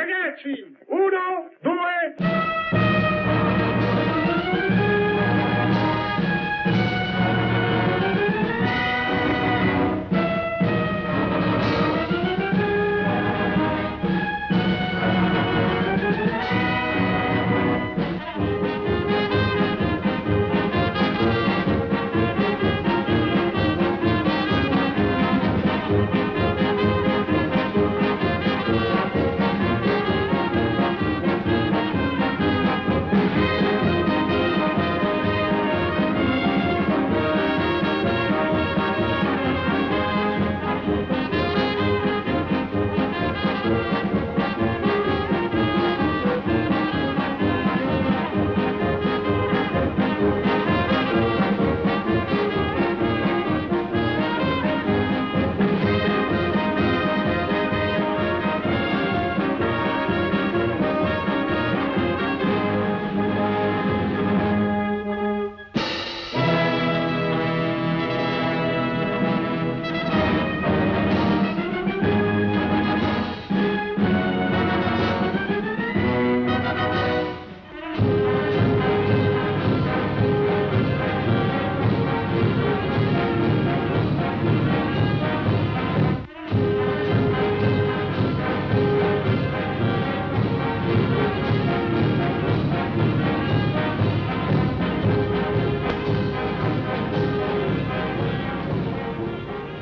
Ragazzi, 1, 2...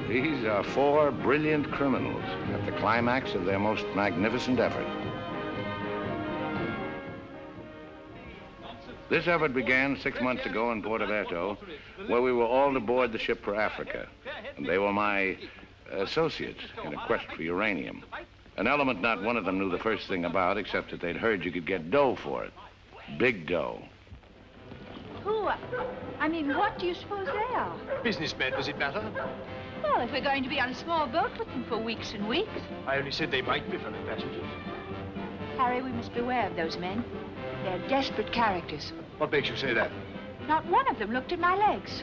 These are 4 brilliant criminals at the climax of their most magnificent effort. This effort began 6 months ago in Porto-Verto, where we were all to board the ship for Africa. And they were my associates in a quest for uranium. An element not one of them knew the first thing about, except that they'd heard you could get dough for it. Big dough. Who? I mean, what do you suppose they are? Businessmen, does it matter? Well, if we're going to be on a small boat with them for weeks and weeks. I only said they might be fellow passengers. Harry, we must beware of those men. They're desperate characters. What makes you say that? Not one of them looked at my legs.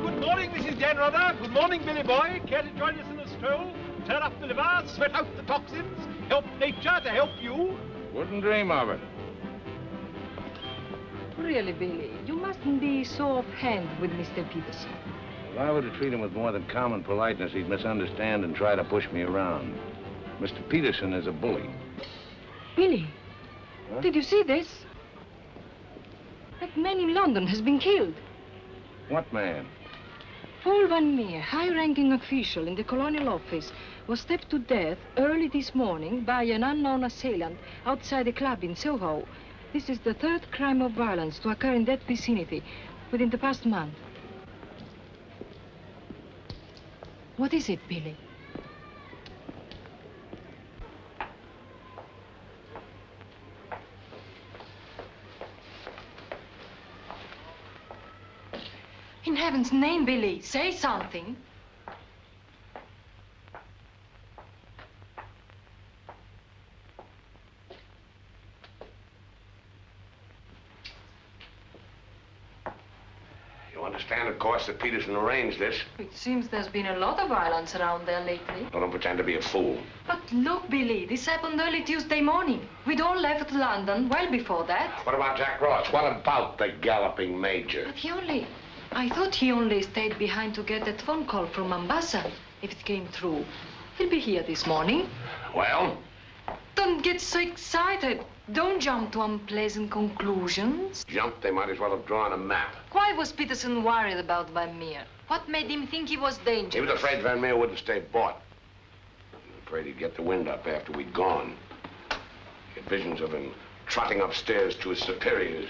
Good morning, Mrs. Janrother. Good morning, Billy Boy. Care to join us in a stroll? Turn up the liver, sweat out the toxins, help nature to help you? Wouldn't dream of it. Really, Billy, you mustn't be so offhand with Mr. Peterson. If I were to treat him with more than common politeness, he'd misunderstand and try to push me around. Mr. Peterson is a bully. Billy, Huh? did you see this? That man in London has been killed. What man? Paul Van Meer, high-ranking official in the Colonial Office, was stabbed to death early this morning by an unknown assailant outside a club in Soho. This is the 3rd crime of violence to occur in that vicinity within the past month. What is it, Billy? In heaven's name, Billy, say something. You understand, of course, that Peterson arranged this. It seems there's been a lot of violence around there lately. Well, don't pretend to be a fool. But look, Billy, this happened early Tuesday morning. We'd all left London well before that. What about Jack Ross? What about the galloping major? But I thought he only stayed behind to get that phone call from Mombasa, if it came through. He'll be here this morning. Well? Don't get so excited. Don't jump to unpleasant conclusions. Jump, they might as well have drawn a map. Why was Peterson worried about Van Meer? What made him think he was dangerous? He was afraid Van Meer wouldn't stay bought. Afraid he'd get the wind up after we'd gone. He had visions of him trotting upstairs to his superiors,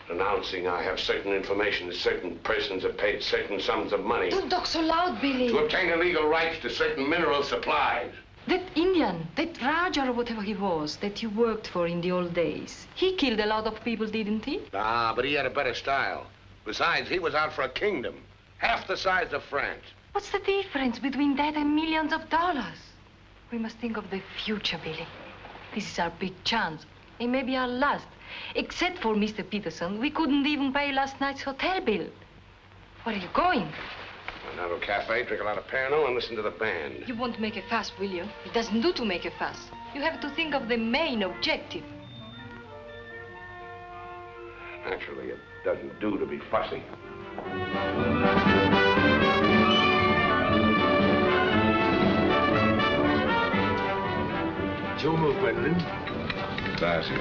announcing, I have certain information that certain persons have paid certain sums of money. Don't talk so loud, Billy. To obtain illegal rights to certain mineral supplies. That Indian, that Raja or whatever he was, that you worked for in the old days, he killed a lot of people, didn't he? Ah, but he had a better style. Besides, he was out for a kingdom, half the size of France. What's the difference between that and millions of dollars? We must think of the future, Billy. This is our big chance. It may be our last. Except for Mr. Peterson, we couldn't even pay last night's hotel bill. Where are you going? Now to a cafe, drink a lot of Pernod, and listen to the band. You won't make a fuss, will you? It doesn't do to make a fuss. You have to think of the main objective. Naturally, it doesn't do to be fussy. It's your move, Gwendolyn. Gracias.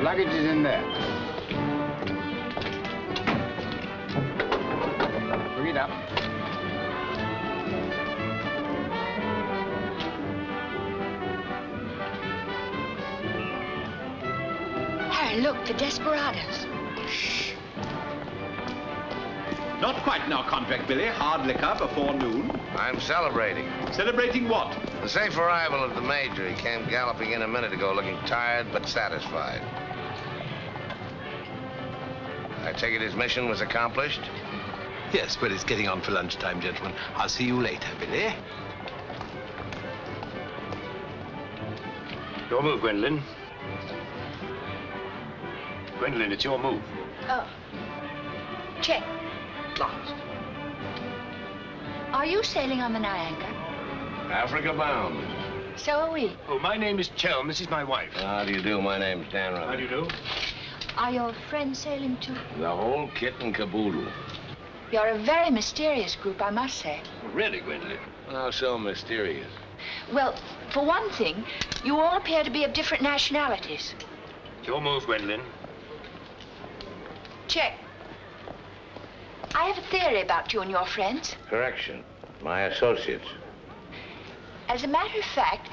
Luggage is in there. Bring it up. Harry, look, the desperados. Not quite now, Convict Billy. Hard liquor before noon. I'm celebrating. Celebrating what? The safe arrival of the Major. He came galloping in a minute ago, looking tired but satisfied. I take it his mission was accomplished? Yes, well, it's getting on for lunchtime, gentlemen. I'll see you later, Billy. Your move, Gwendolyn. Gwendolyn, it's your move. Oh. Check. Last. Are you sailing on the Niagara? Africa bound. So are we. Oh, my name is Chelm. This is my wife. How do you do? My name's Dan Rutherford. How do you do? Are your friends sailing too? The whole kit and caboodle. You're a very mysterious group, I must say. Really, Gwendolyn? How so mysterious? Well, for one thing, you all appear to be of different nationalities. Your move, Gwendolyn. Check. I have a theory about you and your friends. Correction. My associates. As a matter of fact,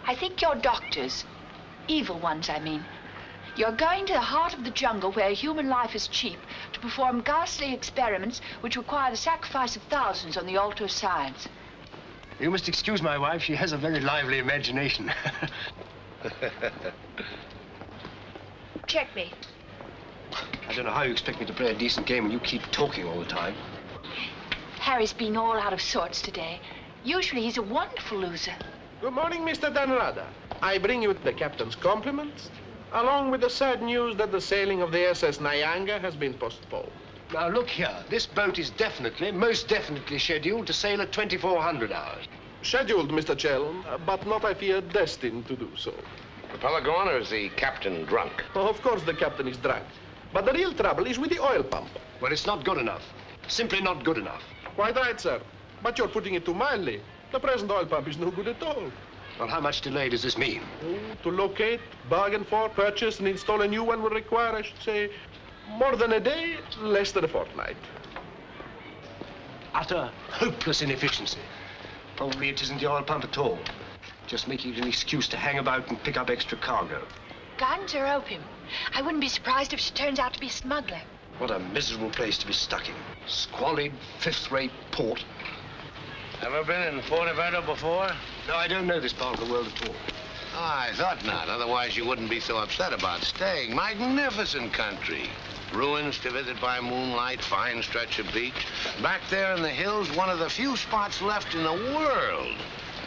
I think you're doctors. Evil ones, I mean. You're going to the heart of the jungle where human life is cheap to perform ghastly experiments which require the sacrifice of thousands on the altar of science. You must excuse my wife. She has a very lively imagination. Check me. I don't know how you expect me to play a decent game when you keep talking all the time. Harry's been all out of sorts today. Usually he's a wonderful loser. Good morning, Mr. Danrada. I bring you the captain's compliments, along with the sad news that the sailing of the SS Nyanga has been postponed. Now, look here. This boat is definitely, most definitely scheduled to sail at 2400 hours. Scheduled, Mr. Chelm, but not, I fear, destined to do so. Propeller gone, or is the captain drunk? Oh, of course the captain is drunk. But the real trouble is with the oil pump. Well, it's not good enough. Simply not good enough. Quite right, sir. But you're putting it too mildly. The present oil pump is no good at all. Well, how much delay does this mean? Oh, to locate, bargain for, purchase, and install a new one will require, I should say, more than a day, less than a fortnight. Utter, hopeless inefficiency. Probably it isn't the oil pump at all. Just making it an excuse to hang about and pick up extra cargo. Guns or opium? I wouldn't be surprised if she turns out to be a smuggler. What a miserable place to be stuck in. Squalid, fifth-rate port. Ever been in Forteventura before? No, I don't know this part of the world at all. Oh, I thought not. Otherwise, you wouldn't be so upset about staying. Magnificent country. Ruins to visit by moonlight, fine stretch of beach. Back there in the hills, one of the few spots left in the world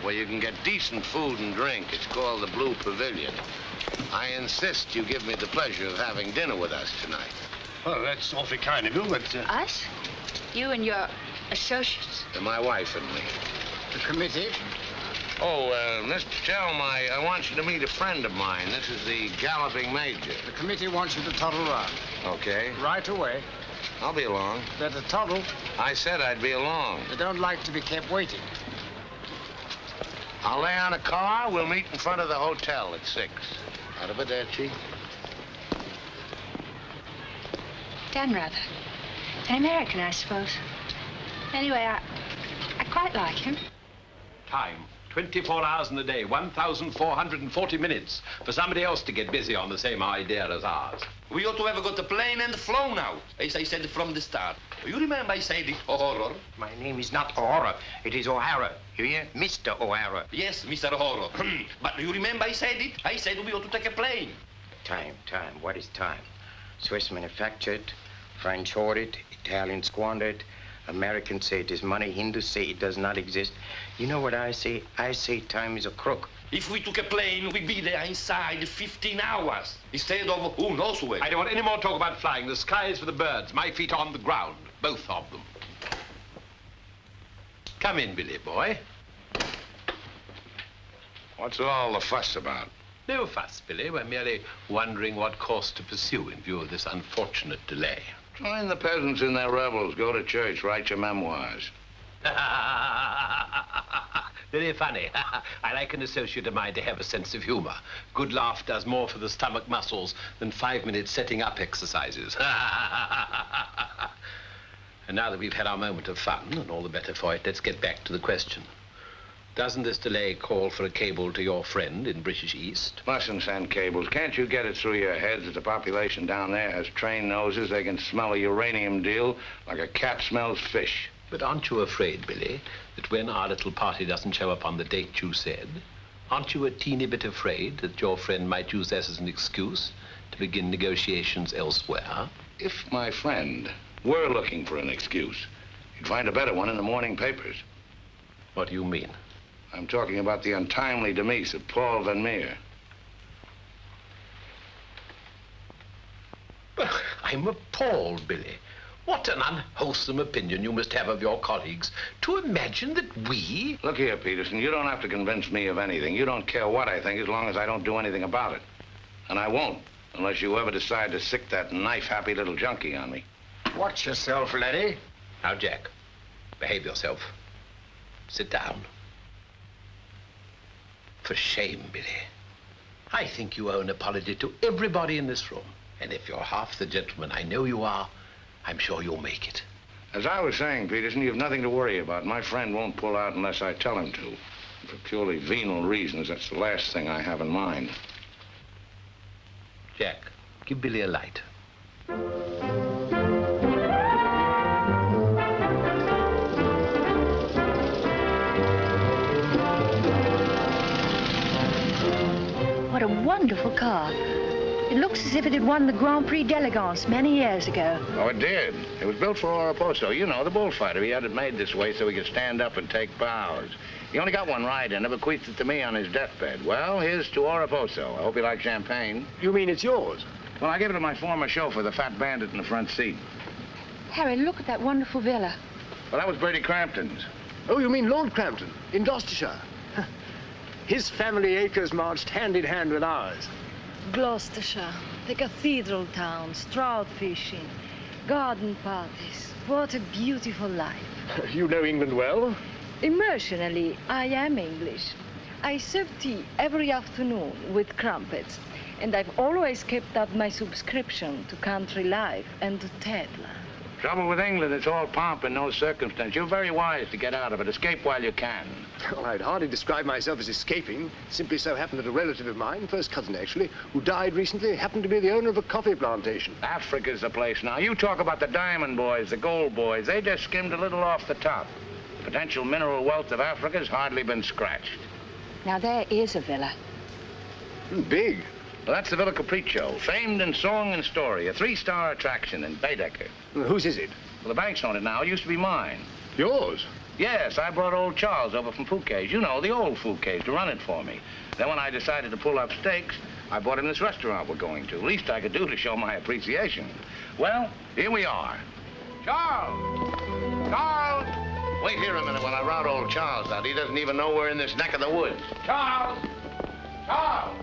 where you can get decent food and drink. It's called the Blue Pavilion. I insist you give me the pleasure of having dinner with us tonight. Well, that's awfully kind of you, but... Us? You and your associates? My wife and me. The committee? Oh, Mr. Chelm, I want you to meet a friend of mine. This is the Galloping Major. The committee wants you to toddle round. Okay. Right away. I'll be along. Better toddle. I said I'd be along. They don't like to be kept waiting. I'll lay on a car. We'll meet in front of the hotel at 6. Arrivederci. Dan Rather. An American, I suppose. Anyway, I quite like him. Time. 24 hours in the day, 1,440 minutes for somebody else to get busy on the same idea as ours. We ought to have got a plane and flown out, as I said from the start. You remember I said it, O'Hara? My name is not O'Hara. It is O'Hara. You hear? Mr. O'Hara. Yes, Mr. O'Hara. But you remember I said it? I said we ought to take a plane. Time. What is time? Swiss manufactured, French hoard it, Italians squander it, Americans say it is money, Hindus say it does not exist. You know what I say? I say time is a crook. If we took a plane, we'd be there inside 15 hours instead of who knows where. I don't want any more talk about flying. The sky is for the birds. My feet on the ground, both of them. Come in, Billy boy. What's all the fuss about? No fuss, Billy. We're merely wondering what course to pursue in view of this unfortunate delay. Join the peasants in their revels, go to church, write your memoirs. Very funny. I like an associate of mine to have a sense of humor. Good laugh does more for the stomach muscles than 5 minutes setting up exercises. And now that we've had our moment of fun, and all the better for it, let's get back to the question. Doesn't this delay call for a cable to your friend in British East? Mustn't send cables. Can't you get it through your heads that the population down there has trained noses? They can smell a uranium deal like a cat smells fish. But aren't you afraid, Billy, that when our little party doesn't show up on the date you said, aren't you a teeny bit afraid that your friend might use this as an excuse to begin negotiations elsewhere? If my friend were looking for an excuse, you'd find a better one in the morning papers. What do you mean? I'm talking about the untimely demise of Paul Van Meer. I'm appalled, Billy. What an unwholesome opinion you must have of your colleagues to imagine that we... Look here, Peterson, you don't have to convince me of anything. You don't care what I think as long as I don't do anything about it. And I won't, unless you ever decide to sick that knife-happy little junkie on me. Watch yourself, laddie. Now, Jack, behave yourself. Sit down. For shame, Billy. I think you owe an apology to everybody in this room. And if you're half the gentleman I know you are, I'm sure you'll make it. As I was saying, Peterson, you've nothing to worry about. My friend won't pull out unless I tell him to. For purely venal reasons, that's the last thing I have in mind. Jack, give Billy a light. What a wonderful car. It looks as if it had won the Grand Prix d'Elegance many years ago. Oh, it did. It was built for Oraposo. You know, the bullfighter. He had it made this way so he could stand up and take bows. He only got one ride in it, bequeathed it to me on his deathbed. Well, here's to Oraposo. I hope you like champagne. You mean it's yours? Well, I gave it to my former chauffeur, the fat bandit in the front seat. Harry, look at that wonderful villa. Well, that was Bertie Crampton's. Oh, you mean Lord Crampton, in Gloucestershire? His family acres marched hand in hand with ours. Gloucestershire, the cathedral towns, trout fishing, garden parties. What a beautiful life. You know England well? Emotionally, I am English. I serve tea every afternoon with crumpets, and I've always kept up my subscription to Country Life and to Tedler. Trouble with England, it's all pomp and no circumstance. You're very wise to get out of it. Escape while you can. Well, I'd hardly describe myself as escaping. Simply so happened that a relative of mine, first cousin actually, who died recently, happened to be the owner of a coffee plantation. Africa's the place now. You talk about the diamond boys, the gold boys. They just skimmed a little off the top. The potential mineral wealth of Africa's hardly been scratched. Now, there is a villa. Big. Well, that's the Villa Capriccio, famed in song and story, a 3-star attraction in Baedeker. Well, whose is it? Well, the bank's on it now. It used to be mine. Yours? Yes, I brought old Charles over from Fouquet's. You know, the old Fouquet's, to run it for me. Then when I decided to pull up stakes, I bought him this restaurant we're going to. Least I could do to show my appreciation. Well, here we are. Charles! Charles! Wait here a minute when I rout old Charles out. He doesn't even know we're in this neck of the woods. Charles! Charles!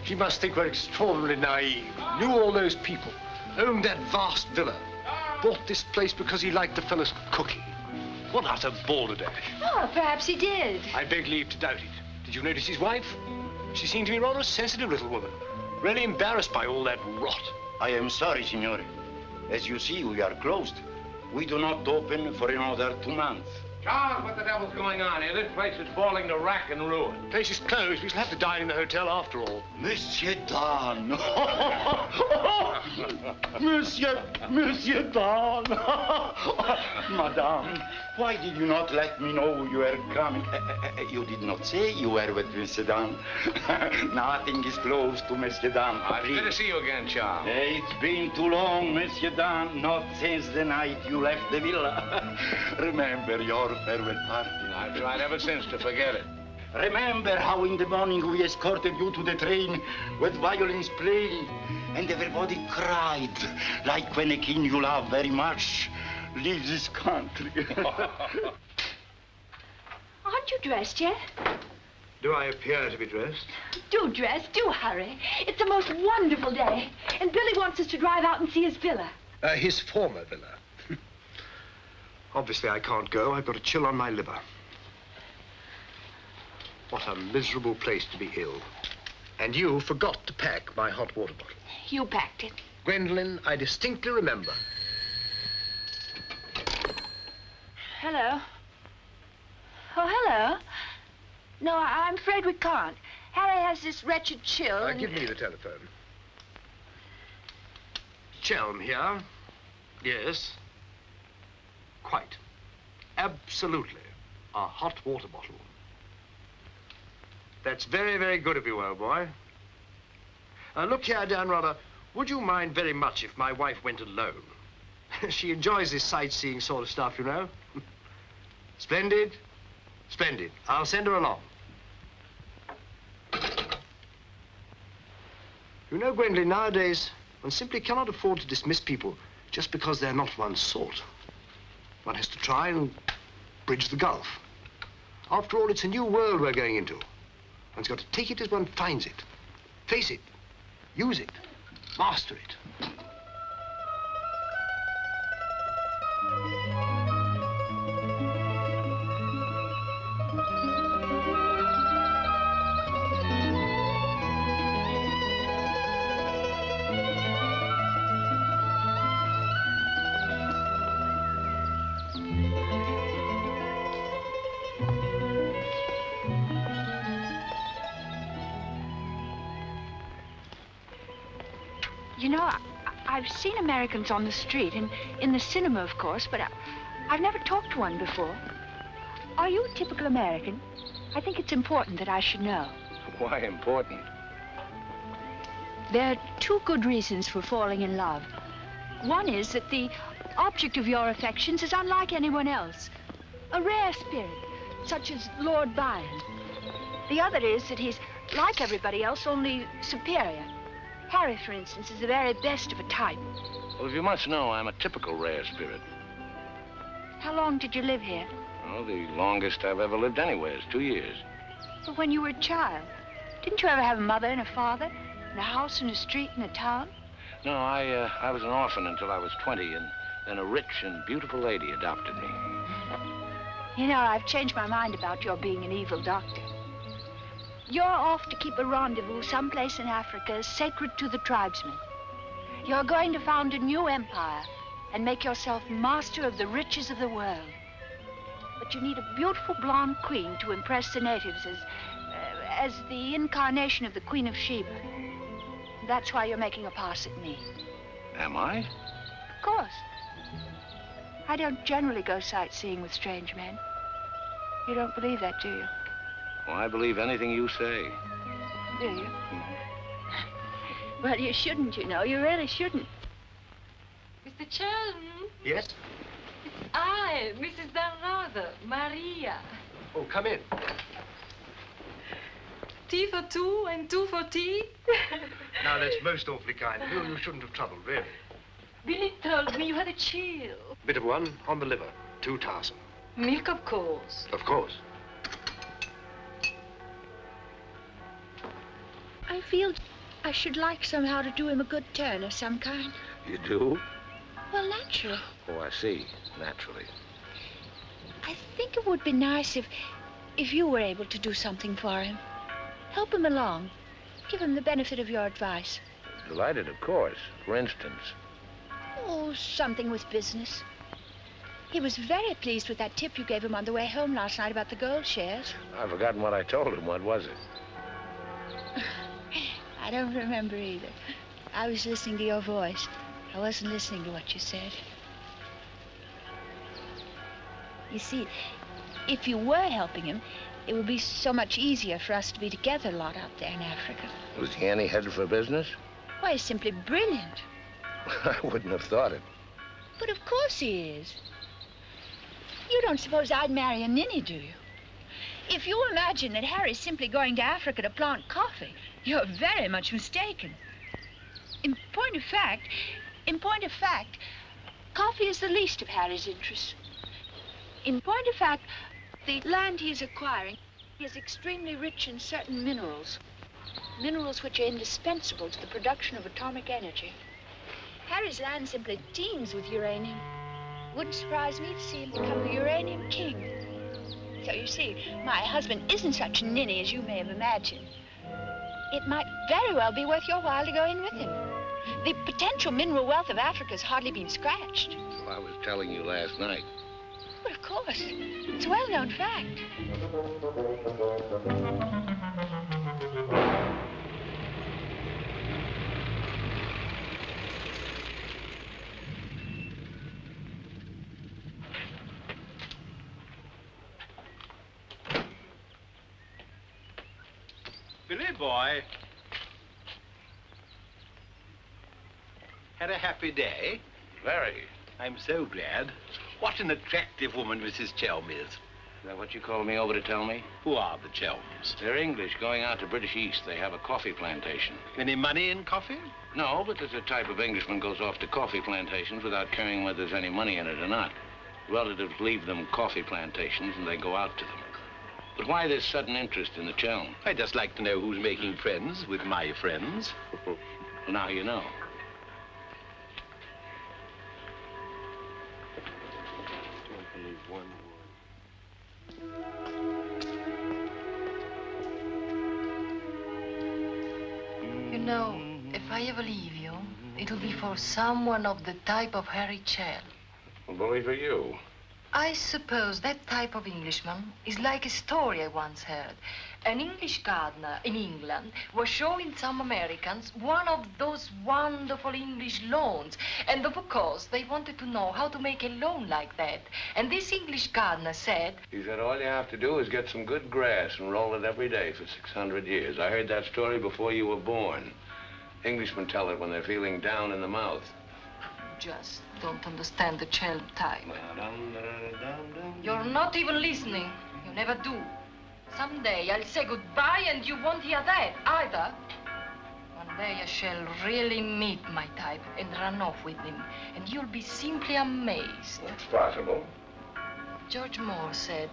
He must think we're extraordinarily naive. Knew all those people. Owned that vast villa. Bought this place because he liked the fellow's cooking. What utter balderdash. Oh, perhaps he did. I beg leave to doubt it. Did you notice his wife? She seemed to be rather a sensitive little woman. Really embarrassed by all that rot. I am sorry, signore. As you see, we are closed. We do not open for another 2 months. Charles, what the devil's going on here? This place is falling to rack and ruin. The place is closed. We shall have to dine in the hotel after all. Monsieur Dan. Monsieur Dan. Madame, why did you not let me know you were coming? You did not say you were with Monsieur Dan. Nothing is close to Monsieur Dan. It's good to see you again, Charles. It's been too long, Monsieur Dan. Not since the night you left the villa. Remember your farewell party. I've tried ever since to forget it. Remember how in the morning we escorted you to the train with violins playing and everybody cried like when a king you love very much leaves his country. Aren't you dressed yet? Do I appear to be dressed? Do dress, do hurry. It's the most wonderful day. And Billy wants us to drive out and see his villa. His former villa. Obviously, I can't go. I've got a chill on my liver. What a miserable place to be ill. And you forgot to pack my hot water bottle. You packed it. Gwendolyn, I distinctly remember. Hello. Oh, hello. No, I'm afraid we can't. Harry has this wretched chill. Give me the telephone. Chelm here. Yes. Quite. Absolutely. A hot water bottle. That's very, very good of you, old boy. Look here, Dan Rudder. Would you mind very much if my wife went alone? She enjoys this sightseeing sort of stuff, you know. Splendid. Splendid. I'll send her along. You know, Gwendolyn, nowadays, one simply cannot afford to dismiss people just because they're not one's sort. One has to try and bridge the gulf. After all, it's a new world we're going into. One's got to take it as one finds it. Face it. Use it. Master it. You know, I've seen Americans on the street and in the cinema, of course, but I've never talked to one before. Are you a typical American? I think it's important that I should know. Why important? There are two good reasons for falling in love. One is that the object of your affections is unlike anyone else. A rare spirit, such as Lord Byron. The other is that he's like everybody else, only superior. Harry, for instance, is the very best of a type. Well, if you must know, I'm a typical rare spirit. How long did you live here? Oh, the longest I've ever lived anywhere is 2 years. But when you were a child, didn't you ever have a mother and a father, and a house and a street and a town? No, I was an orphan until I was 20, and then a rich and beautiful lady adopted me. You know, I've changed my mind about your being an evil doctor. You're off to keep a rendezvous someplace in Africa sacred to the tribesmen. You're going to found a new empire and make yourself master of the riches of the world. But you need a beautiful blonde queen to impress the natives as the incarnation of the Queen of Sheba. That's why you're making a pass at me. Am I? Of course. I don't generally go sightseeing with strange men. You don't believe that, do you? Well, I believe anything you say. Do you? Well, you shouldn't, you know. You really shouldn't. Mr. Chelm, Yes? it's I, Mrs. Dalrada, Maria. Oh, come in. Tea for two and two for tea? Now, that's most awfully kind. You shouldn't have troubled, really. Billy told me you had a chill. Bit of one on the liver. 2 tarsum. Milk, of course. Of course. I feel I should like somehow to do him a good turn of some kind. You do? Well, naturally. Oh, I see. Naturally. I think it would be nice if you were able to do something for him. Help him along. Give him the benefit of your advice. Delighted, of course. For instance. Oh, something with business. He was very pleased with that tip you gave him on the way home last night about the gold shares. I've forgotten what I told him. What was it? I don't remember either. I was listening to your voice. I wasn't listening to what you said. You see, if you were helping him, it would be so much easier for us to be together a lot out there in Africa. Was he any headed for business? Why, he's simply brilliant. I wouldn't have thought it. But of course he is. You don't suppose I'd marry a ninny, do you? If you imagine that Harry's simply going to Africa to plant coffee, you're very much mistaken. In point of fact, coffee is the least of Harry's interests. In point of fact, the land he is acquiring is extremely rich in certain minerals. Minerals which are indispensable to the production of atomic energy. Harry's land simply teems with uranium. Wouldn't surprise me to see him become the uranium king. So you see, my husband isn't such a ninny as you may have imagined. It might very well be worth your while to go in with him. The potential mineral wealth of Africa has hardly been scratched. Well, I was telling you last night. Well, of course. It's a well-known fact. Billy boy. Had a happy day? Very. I'm so glad. What an attractive woman Mrs. Chelm is. Is that what you called me over to tell me? Who are the Chelms? They're English, going out to British East. They have a coffee plantation. Any money in coffee? No, but there's a type of Englishman goes off to coffee plantations without caring whether there's any money in it or not. Relatives leave them coffee plantations and they go out to them. But why this sudden interest in the Chelm? I'd just like to know who's making friends with my friends. Well, now you know. You know, if I ever leave you, it'll be for someone of the type of Harry Chelm. Well, bully for you. I suppose that type of Englishman is like a story I once heard. An English gardener in England was showing some Americans one of those wonderful English lawns. And of course, they wanted to know how to make a lawn like that. And this English gardener said... He said all you have to do is get some good grass and roll it every day for 600 years. I heard that story before you were born. Englishmen tell it when they're feeling down in the mouth. Just don't understand the Chelm type. You're not even listening. You never do. Someday I'll say goodbye and you won't hear that either. One day I shall really meet my type and run off with him. And you'll be simply amazed. It's possible. George Moore said,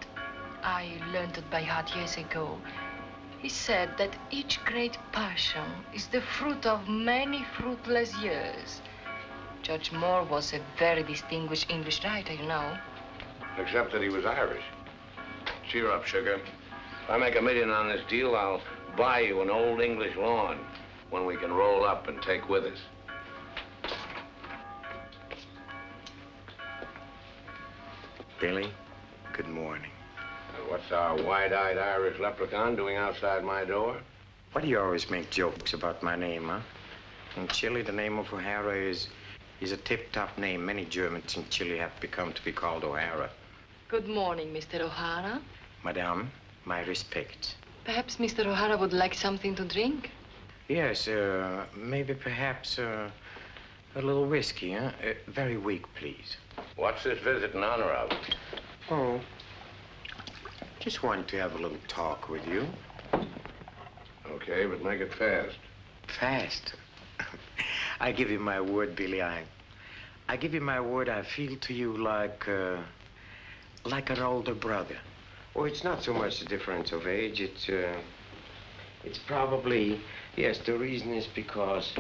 I learned it by heart years ago. He said that each great passion is the fruit of many fruitless years. George Moore was a very distinguished English writer, you know. Except that he was Irish. Cheer up, sugar. If I make $1 million on this deal, I'll buy you an old English lawn, one we can roll up and take with us. Billy, good morning. What's our wide-eyed Irish leprechaun doing outside my door? Why do you always make jokes about my name, huh? In Chile, the name of O'Hara is a tip-top name. Many Germans in Chile have become to be called O'Hara. Good morning, Mr. O'Hara. Madame, my respects. Perhaps Mr. O'Hara would like something to drink? Yes, maybe perhaps a little whiskey, huh? Very weak, please. What's this visit in honor of? Oh, just wanted to have a little talk with you. Okay, but make it fast. Fast? I give you my word, Billy. I give you my word. I feel to you like an older brother. Oh, it's not so much the difference of age. It's probably, yes, the reason is because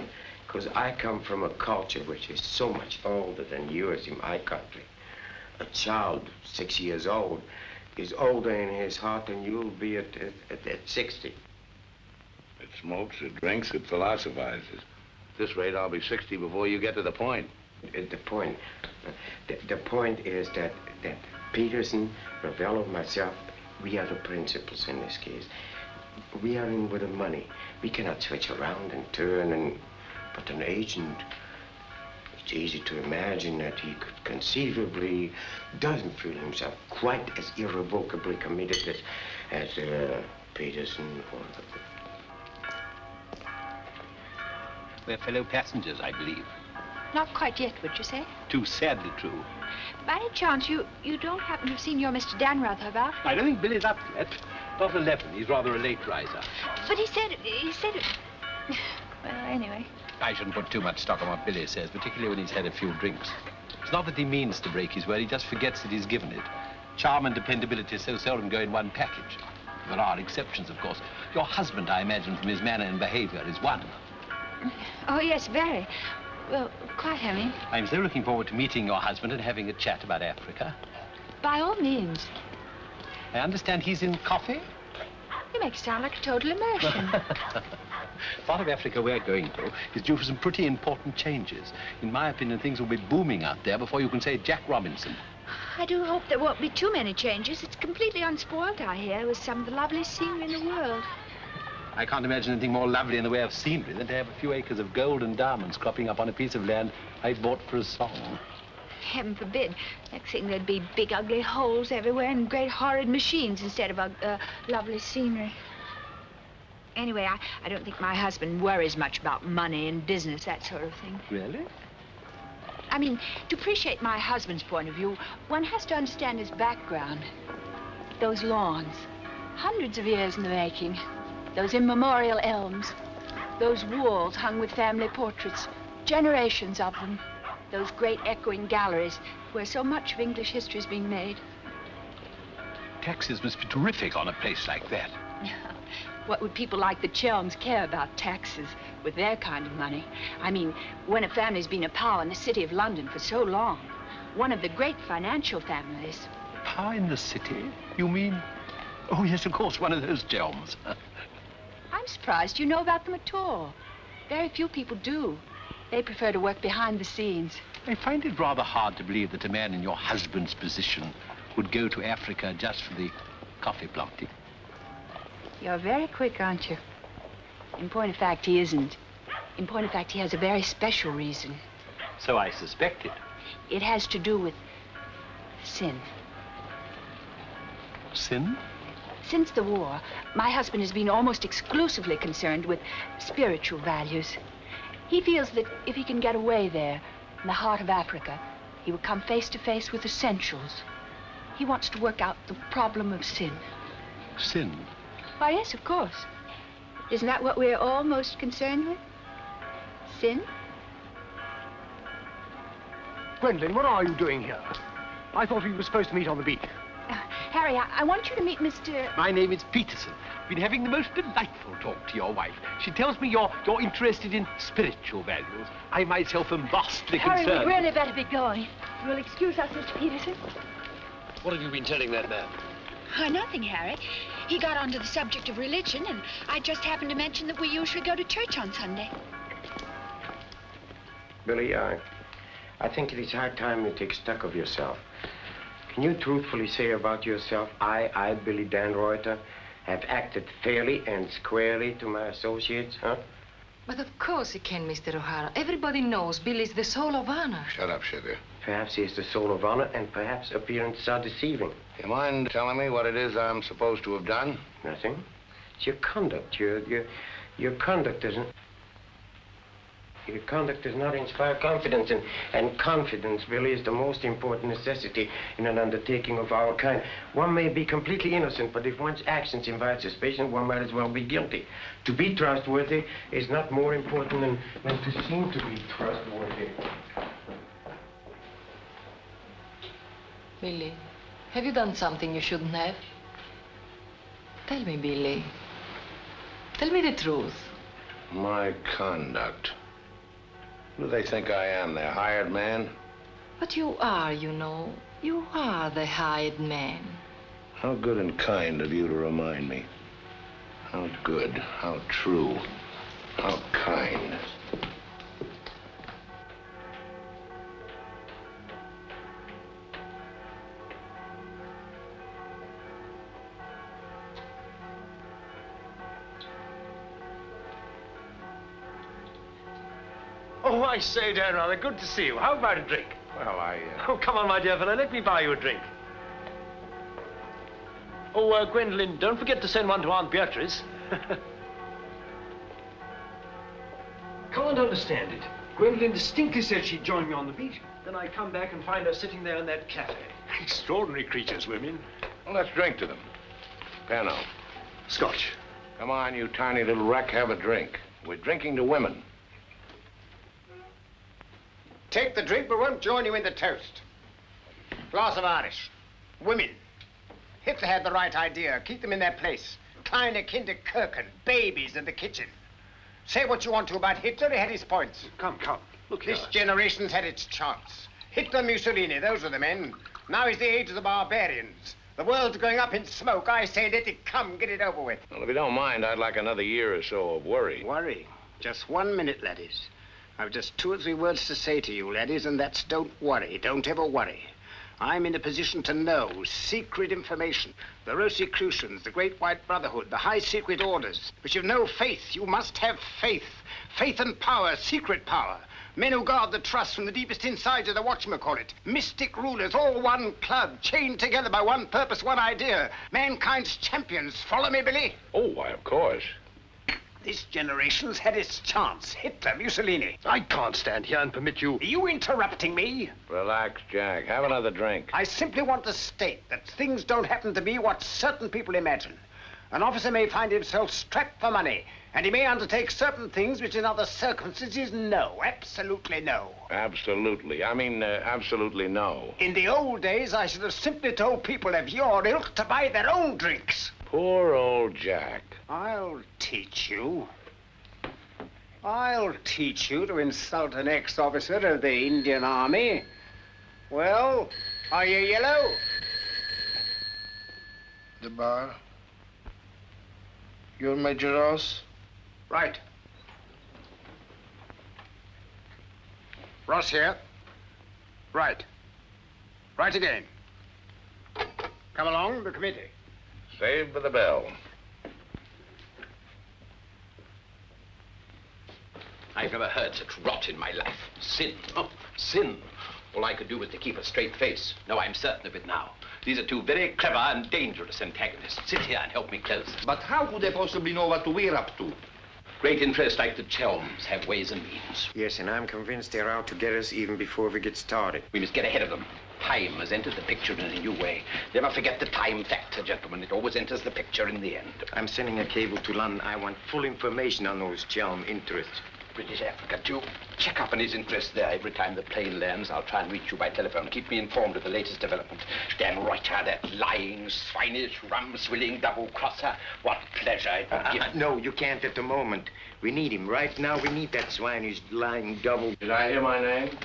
I come from a culture which is so much older than yours in my country. A child 6 years old is older in his heart than you'll be at 60. It smokes, it drinks, it philosophizes. At this rate, I'll be 60 before you get to the point. The point is that Peterson, Ravello, myself, we are the principals in this case. We are in with the money. We cannot switch around and turn, but an agent, it's easy to imagine that he could conceivably doesn't feel himself quite as irrevocably committed as Peterson or... We're fellow passengers, I believe. Not quite yet, would you say? Too sadly true. By any chance, you don't happen to have seen your Mr. Danrother about? I don't think Billy's up yet. Not 11. He's rather a late riser. But he said... Well, anyway. I shouldn't put too much stock on what Billy says, particularly when he's had a few drinks. It's not that he means to break his word, he just forgets that he's given it. Charm and dependability so seldom go in one package. There are exceptions, of course. Your husband, I imagine, from his manner and behavior, is one. Oh, yes, very. Well, quite, I mean. I'm so looking forward to meeting your husband and having a chat about Africa. By all means. I understand he's in coffee? You make it sound like a total immersion. Part of Africa we're going to is due for some pretty important changes. In my opinion, things will be booming out there before you can say Jack Robinson. I do hope there won't be too many changes. It's completely unspoiled, I hear, with some of the loveliest scenery in the world. I can't imagine anything more lovely in the way of scenery than to have a few acres of gold and diamonds cropping up on a piece of land I bought for a song. Heaven forbid. Next thing there'd be big, ugly holes everywhere and great, horrid machines instead of lovely scenery. Anyway, I don't think my husband worries much about money and business, that sort of thing. Really? I mean, to appreciate my husband's point of view, one has to understand his background. Those lawns, hundreds of years in the making. Those immemorial elms. Those walls hung with family portraits. Generations of them. Those great echoing galleries where so much of English history is being made. Taxes must be terrific on a place like that. What would people like the Chelms care about taxes with their kind of money? I mean, when a family's been a power in the city of London for so long, one of the great financial families. Power in the city? You mean? Oh, yes, of course, one of those Chelms. I'm surprised you know about them at all. Very few people do. They prefer to work behind the scenes. I find it rather hard to believe that a man in your husband's position would go to Africa just for the coffee planting. You're very quick, aren't you? In point of fact, he isn't. In point of fact, he has a very special reason. So I suspected. It has to do with sin. Sin? Since the war, my husband has been almost exclusively concerned with spiritual values. He feels that if he can get away there, in the heart of Africa, he will come face to face with essentials. He wants to work out the problem of sin. Sin? Why, yes, of course. Isn't that what we're all most concerned with? Sin? Gwendolyn, what are you doing here? I thought we were supposed to meet on the beach. Harry, I want you to meet Mr... My name is Peterson. Been having the most delightful talk to your wife. She tells me you're interested in spiritual values. I myself am vastly concerned. Harry, we'd really better be going. You'll excuse us, Mr. Peterson? What have you been telling that man? Nothing, Harry. He got onto the subject of religion, and I just happened to mention that we usually go to church on Sunday. Billy, I think it is high time you take stock of yourself. Can you truthfully say about yourself, I, Billy Danrother, have acted fairly and squarely to my associates, huh? But of course he can, Mr. O'Hara. Everybody knows Billy's the soul of honor. Shut up, sugar. Perhaps he is the soul of honor, and perhaps appearances are deceiving. You mind telling me what it is I'm supposed to have done? Nothing. It's your conduct. Your conduct doesn't... Your conduct does not inspire confidence, and confidence, Billy, is the most important necessity in an undertaking of our kind. One may be completely innocent, but if one's actions invite suspicion, one might as well be guilty. To be trustworthy is not more important than to seem to be trustworthy. Billy, have you done something you shouldn't have? Tell me, Billy. Tell me the truth. My conduct. Who do they think I am, their hired man? But you are, you know. You are the hired man. How good and kind of you to remind me. How good, how true, how kind. Oh, I say, Dan, rather good to see you. How about a drink? Well, Oh, come on, my dear fellow. Let me buy you a drink. Oh, Gwendolyn, don't forget to send one to Aunt Beatrice. Can't understand it. Gwendolyn distinctly said she'd join me on the beach. Then I come back and find her sitting there in that cafe. Extraordinary creatures, women. Well, let's drink to them. Pano. Scotch. Come on, you tiny little wreck, have a drink. We're drinking to women. Take the drink, but won't join you in the toast. Glass of Irish. Women. Hitler had the right idea. Keep them in their place. Kleine Kinderkirchen, babies in the kitchen. Say what you want to about Hitler, he had his points. Come. Look here. This generation's had its chance. Hitler, Mussolini, those are the men. Now is the age of the barbarians. The world's going up in smoke. I say let it come, get it over with. Well, if you don't mind, I'd like another year or so of worry. Worry? Just 1 minute, laddies. I've just 2 or 3 words to say to you, laddies, and that's don't worry. Don't ever worry. I'm in a position to know secret information. The Rosicrucians, the Great White Brotherhood, the high secret orders. But you've no faith. You must have faith. Faith and power, secret power. Men who guard the trust from the deepest insides of the whatchamacallit. Mystic rulers, all one club, chained together by one purpose, one idea. Mankind's champions. Follow me, Billy? Oh, why, of course. This generation's had its chance. Hitler, Mussolini. I can't stand here and permit you... Are you interrupting me? Relax, Jack. Have another drink. I simply want to state that things don't happen to be what certain people imagine. An officer may find himself strapped for money, and he may undertake certain things which in other circumstances, no. Absolutely no. Absolutely. Absolutely no. In the old days, I should have simply told people of your ilk to buy their own drinks. Poor old Jack. I'll teach you. I'll teach you to insult an ex-officer of the Indian Army. Well, are you yellow? The bar. You're Major Ross? Right. Ross here. Right. Right again. Come along, the committee. Saved by the bell. I've never heard such rot in my life. Sin. Oh, sin. All I could do was to keep a straight face. No, I'm certain of it now. These are 2 very clever and dangerous antagonists. Sit here and help me close. But how could they possibly know what we're up to? Great interests like the Chelms have ways and means. Yes, and I'm convinced they're out to get us even before we get started. We must get ahead of them. Time has entered the picture in a new way. Never forget the time factor, gentlemen. It always enters the picture in the end. I'm sending a cable to London. I want full information on those Chelm interests. British Africa, too. Check up on his interests there. Every time the plane lands, I'll try and reach you by telephone. Keep me informed of the latest development. Dan Reuter, that lying, swinish, rum-swilling double-crosser. What pleasure it would give. No, you can't at the moment. We need him. Right now, we need that swinish, lying double... Did I hear my name?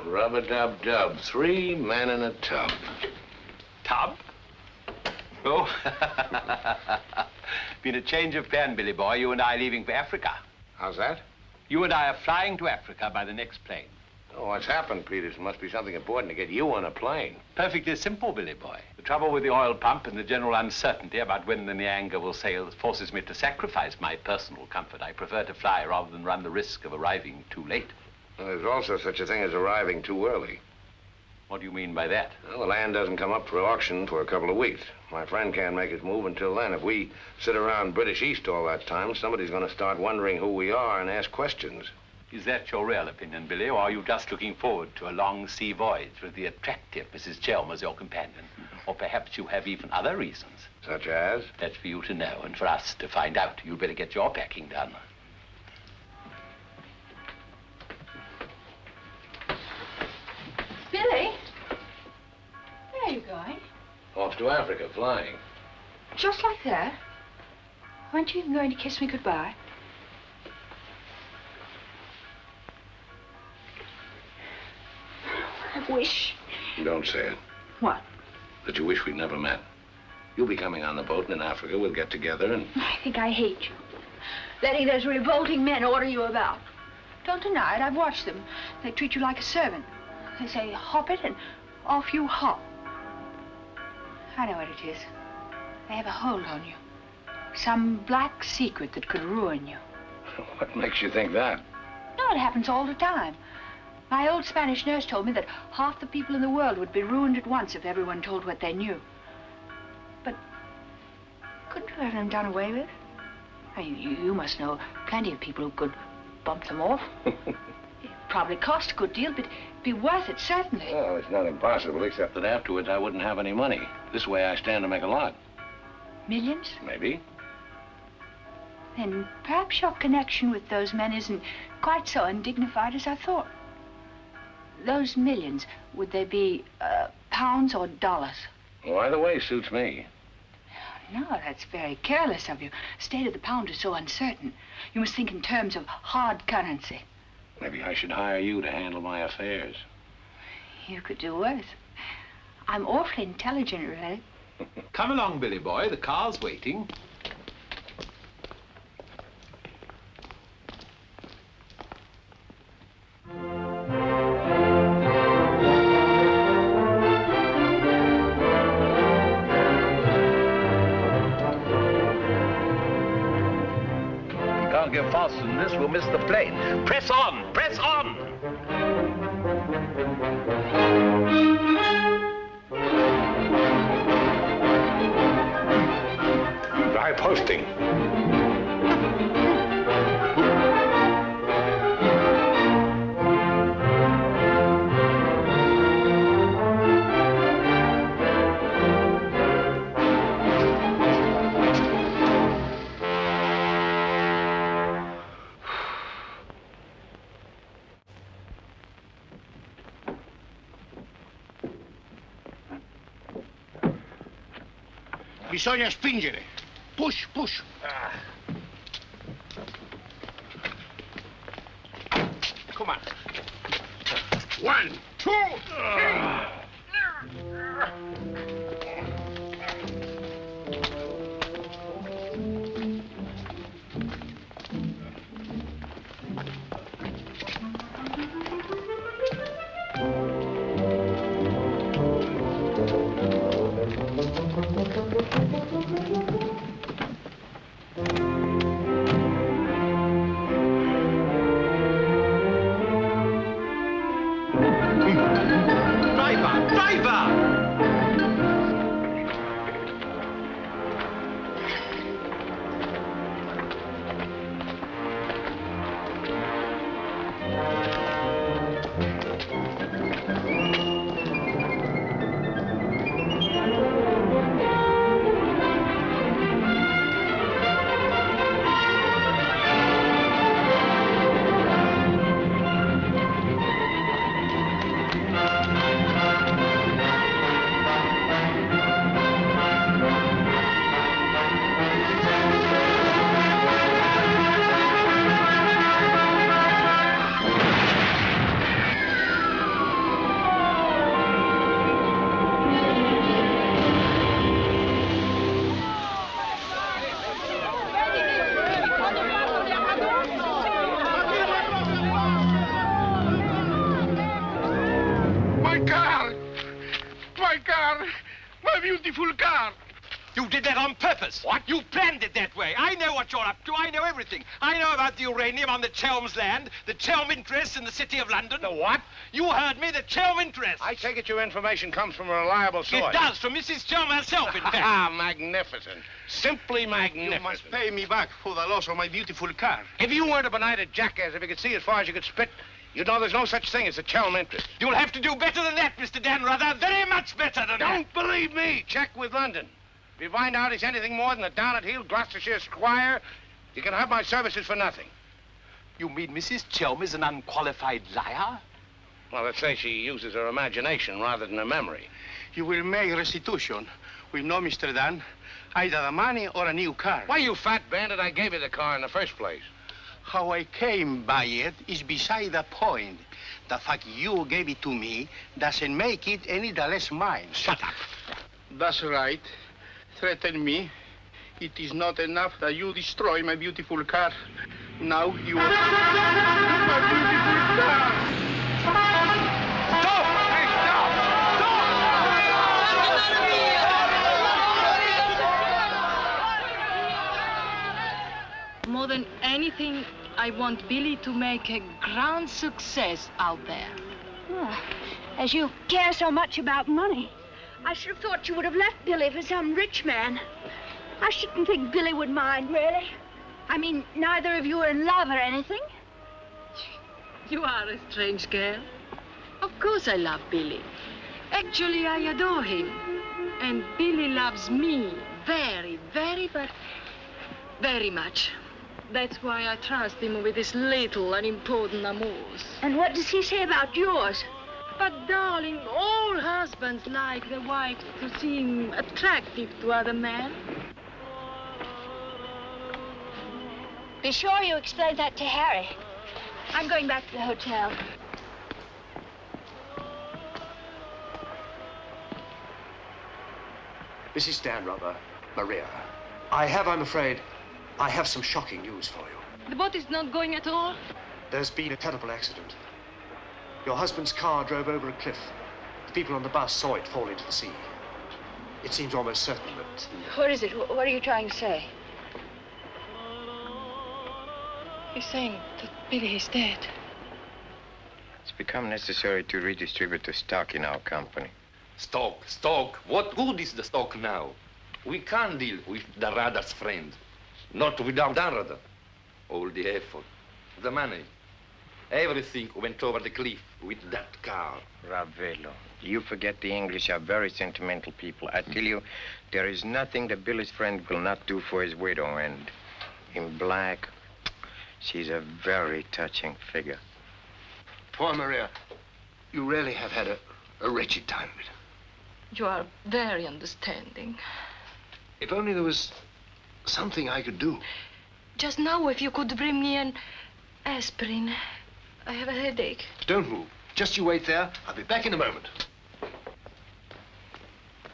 Rub-a-dub-dub. 3 men in a tub. Tub? Oh. Been a change of plan, Billy boy. You and I leaving for Africa. How's that? You and I are flying to Africa by the next plane. Oh, what's happened, Peters? Must be something important to get you on a plane. Perfectly simple, Billy boy. The trouble with the oil pump and the general uncertainty about when the Nyanga will sail forces me to sacrifice my personal comfort. I prefer to fly rather than run the risk of arriving too late. Well, there's also such a thing as arriving too early. What do you mean by that? Well, the land doesn't come up for auction for a couple of weeks. My friend can't make his move until then. If we sit around British East all that time, somebody's going to start wondering who we are and ask questions. Is that your real opinion, Billy, or are you just looking forward to a long sea voyage with the attractive Mrs. Chelm as your companion? Or perhaps you have even other reasons. Such as? That's for you to know and for us to find out. You'd better get your packing done. Billy? Where are you going? Off to Africa, flying. Just like that? Weren't you even going to kiss me goodbye? I wish. Don't say it. What? That you wish we'd never met. You'll be coming on the boat, and in Africa we'll get together and... I think I hate you. Letting those revolting men order you about. Don't deny it, I've watched them. They treat you like a servant. They say, hop it, and off you hop. I know what it is. They have a hold on you. Some black secret that could ruin you. What makes you think that? No, it happens all the time. My old Spanish nurse told me that half the people in the world would be ruined at once if everyone told what they knew. But couldn't you have them done away with? I mean, you must know plenty of people who could bump them off. It probably cost a good deal, but it'd be worth it, certainly. Well, it's not impossible, except that afterwards I wouldn't have any money. This way I stand to make a lot. Millions? Maybe. Then perhaps your connection with those men isn't quite so undignified as I thought. Those millions, would they be pounds or dollars? Well, either way suits me. No, that's very careless of you. The state of the pound is so uncertain. You must think in terms of hard currency. Maybe I should hire you to handle my affairs. You could do worse. I'm awfully intelligent, really. Come along, Billy boy. The car's waiting. Can't get faster than this, we'll miss the plane. Press on! Press on! Dry posting. Bisogna spingere. Push, push. Come on. 1, 2, 3. Beautiful car. You did that on purpose. What? You planned it that way. I know what you're up to. I know everything. I know about the uranium on the Chelms land, the Chelm interests in the City of London. The what? You heard me, the Chelm interests. I take it your information comes from a reliable source. It does, from Mrs. Chelm herself, in fact. Ah, magnificent. Simply magnificent. You must pay me back for the loss of my beautiful car. If you weren't a benighted jackass, if you could see as far as you could spit, you'd know there's no such thing as a Chelm interest. You'll have to do better than that, Mr. Danrother. Very much better than that. Don't believe me. Check with London. If you find out he's anything more than a down-at-heel Gloucestershire squire, you can have my services for nothing. You mean Mrs. Chelm is an unqualified liar? Well, let's say she uses her imagination rather than her memory. You will make restitution. We know, Mr. Dan, either the money or a new car. Why, you fat bandit, I gave you the car in the first place. How I came by it is beside the point. The fact you gave it to me doesn't make it any the less mine. Shut up. That's right. Threaten me. It is not enough that you destroy my beautiful car. Now you... my beautiful car! Stop! Hey, More than anything, I want Billy to make a grand success out there. Well, as you care so much about money, I should have thought you would have left Billy for some rich man. I shouldn't think Billy would mind, really. I mean, neither of you are in love or anything. You are a strange girl. Of course I love Billy. Actually, I adore him. And Billy loves me very, very, but very much. That's why I trust him with his little unimportant amours. And what does he say about yours? But, darling, all husbands like their wives to seem attractive to other men. Be sure you explain that to Harry. I'm going back to the hotel. Mrs. Stanrubber, Maria, I'm afraid, I have some shocking news for you. The boat is not going at all? There's been a terrible accident. Your husband's car drove over a cliff. The people on the bus saw it fall into the sea. It seems almost certain that... What is it? What are you trying to say? He's saying that Billy is dead. It's become necessary to redistribute the stock in our company. Stock. What good is the stock now? We can't deal with the Radar's friend. Not without Radar. All the effort, the money, everything went over the cliff with that car. Ravello, you forget the English are very sentimental people. I tell you, there is nothing that Billy's friend will not do for his widow, and in black, she's a very touching figure. Poor Maria, you really have had a wretched time of it. You are very understanding. If only there was something I could do. Just now, if you could bring me an aspirin. I have a headache. Don't move. Just you wait there. I'll be back in a moment.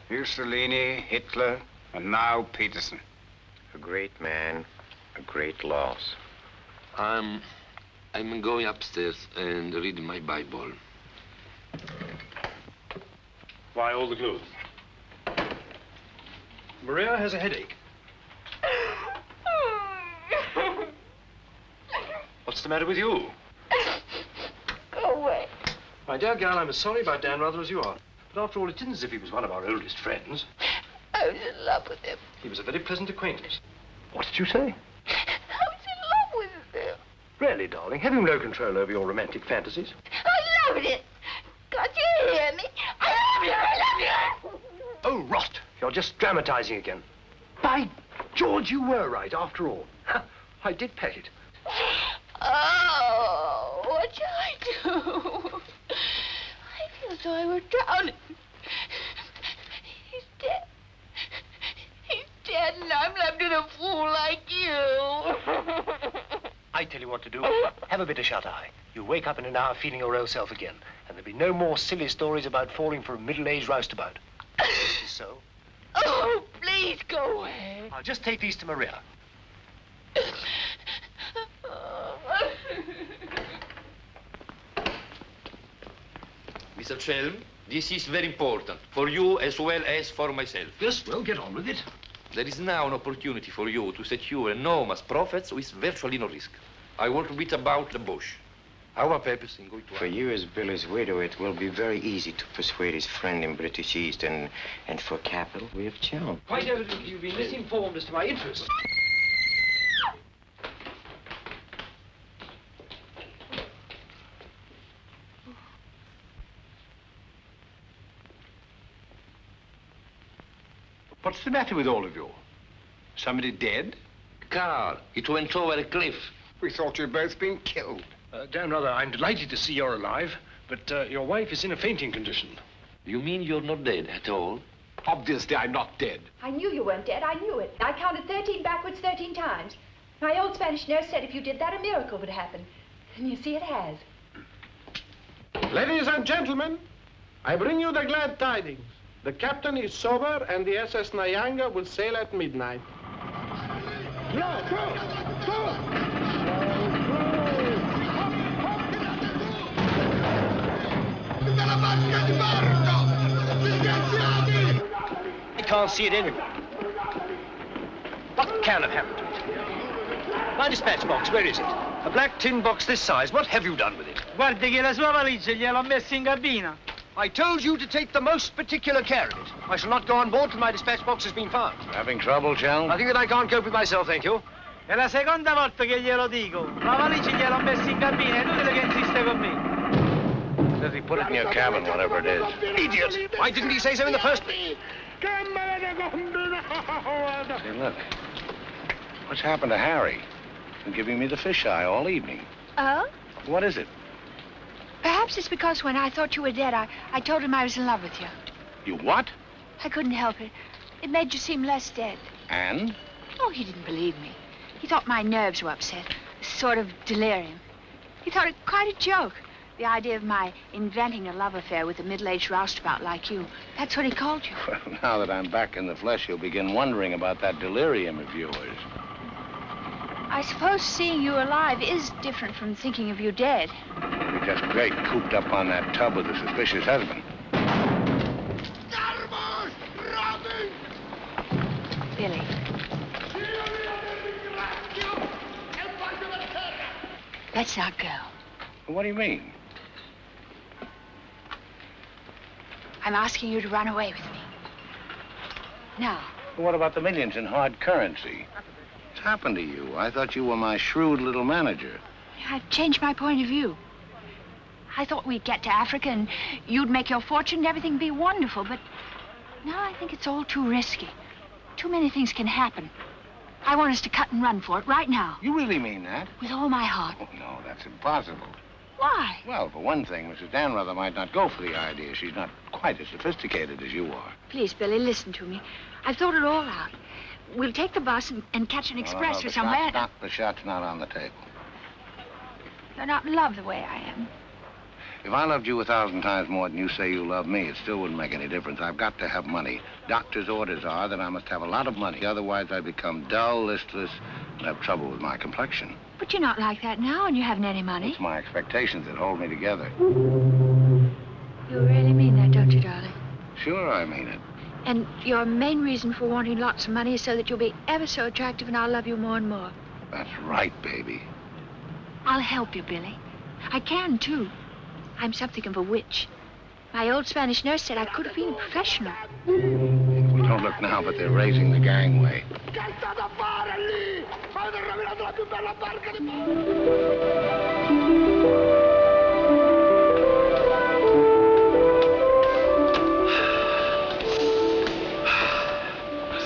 Mussolini, Hitler, and now Peterson. A great man, a great loss. I'm going upstairs and reading my Bible. Why all the gloom? Maria has a headache. What's the matter with you? Go away. My dear girl, I'm as sorry about Dan Rather as you are. But after all, it isn't as if he was one of our oldest friends. I was in love with him. He was a very pleasant acquaintance. What did you say? I was in love with him. Really, darling, have you no control over your romantic fantasies? I loved it. Can't you hear me? I love you. I love you. Oh, rot. You're just dramatizing again. By George, you were right, after all. I did pet it. Oh, what shall I do? I feel as though I were drowning. He's dead. He's dead, and I'm left with a fool like you. I tell you what to do. Have a bit of shut-eye. You wake up in an hour feeling your old self again, and there'll be no more silly stories about falling for a middle-aged roustabout. So? Oh, please go away. I'll just take these to Maria. Mr. Chelm, this is very important, for you as well as for myself. Yes, well, get on with it. There is now an opportunity for you to secure enormous profits with virtually no risk. I want to beat about the bush. Our purpose in going to... For you as Billy's widow, it will be very easy to persuade his friend in British East, and for capital, we have Chelm. Quite evidently, you've been misinformed as to my interests. What's the matter with all of you? Somebody dead? Car, it went over a cliff. We thought you'd both been killed. Dan Rather, I'm delighted to see you're alive, but your wife is in a fainting condition. You mean you're not dead at all? Obviously, I'm not dead. I knew you weren't dead. I knew it. I counted 13 backwards 13 times. My old Spanish nurse said if you did that, a miracle would happen. And you see it has. Ladies and gentlemen, I bring you the glad tidings. The captain is sober, and the SS Nyanga will sail at midnight. I can't see it anywhere. What can have happened to it? My dispatch box, where is it? A black tin box this size. What have you done with it? Guardi che la sua valigia gliel'ho messa in cabina. I told you to take the most particular care of it. I shall not go on board till my dispatch box has been found. Having trouble, Chelm? I think that I can't cope with myself, thank you. È la seconda volta che glielo dico. La valigia gliel'ho messa in cabina, è inutile che insiste con me. Says he put it in your cabin, whatever it is. Idiot! Why didn't he say so in the first place? Say, look. What's happened to Harry? He's been giving me the fisheye all evening. Oh? What is it? Perhaps it's because when I thought you were dead, I told him I was in love with you. You what? I couldn't help it. It made you seem less dead. And? Oh, he didn't believe me. He thought my nerves were upset. A sort of delirium. He thought it quite a joke. The idea of my inventing a love affair with a middle-aged roustabout like you. That's what he called you. Well, now that I'm back in the flesh, you'll begin wondering about that delirium of yours. I suppose seeing you alive is different from thinking of you dead. You're just great cooped up on that tub with a suspicious husband. Billy. Let's not go. What do you mean? I'm asking you to run away with me. Now. What about the millions in hard currency? What's happened to you? I thought you were my shrewd little manager. I've changed my point of view. I thought we'd get to Africa and you'd make your fortune and everything be wonderful, but now I think it's all too risky. Too many things can happen. I want us to cut and run for it right now. You really mean that? With all my heart. Oh, no, that's impossible. Why? Well, for one thing, Mrs. Danrother might not go for the idea. She's not quite as sophisticated as you are. Please, Billy, listen to me. I've thought it all out. We'll take the bus and catch an express for somewhere. The shot's not on the table. You're not in love the way I am. If I loved you 1,000 times more than you say you love me, it still wouldn't make any difference. I've got to have money. Doctor's orders are that I must have a lot of money. Otherwise, I become dull, listless, and have trouble with my complexion. But you're not like that now, and you haven't any money. It's my expectations that hold me together. You really mean that, don't you, darling? Sure, I mean it. And your main reason for wanting lots of money is so that you'll be ever so attractive and I'll love you more and more. That's right, baby. I'll help you, Billy. I can, too. I'm something of a witch. My old Spanish nurse said I could have been a professional. We don't look now, but they're raising the gangway.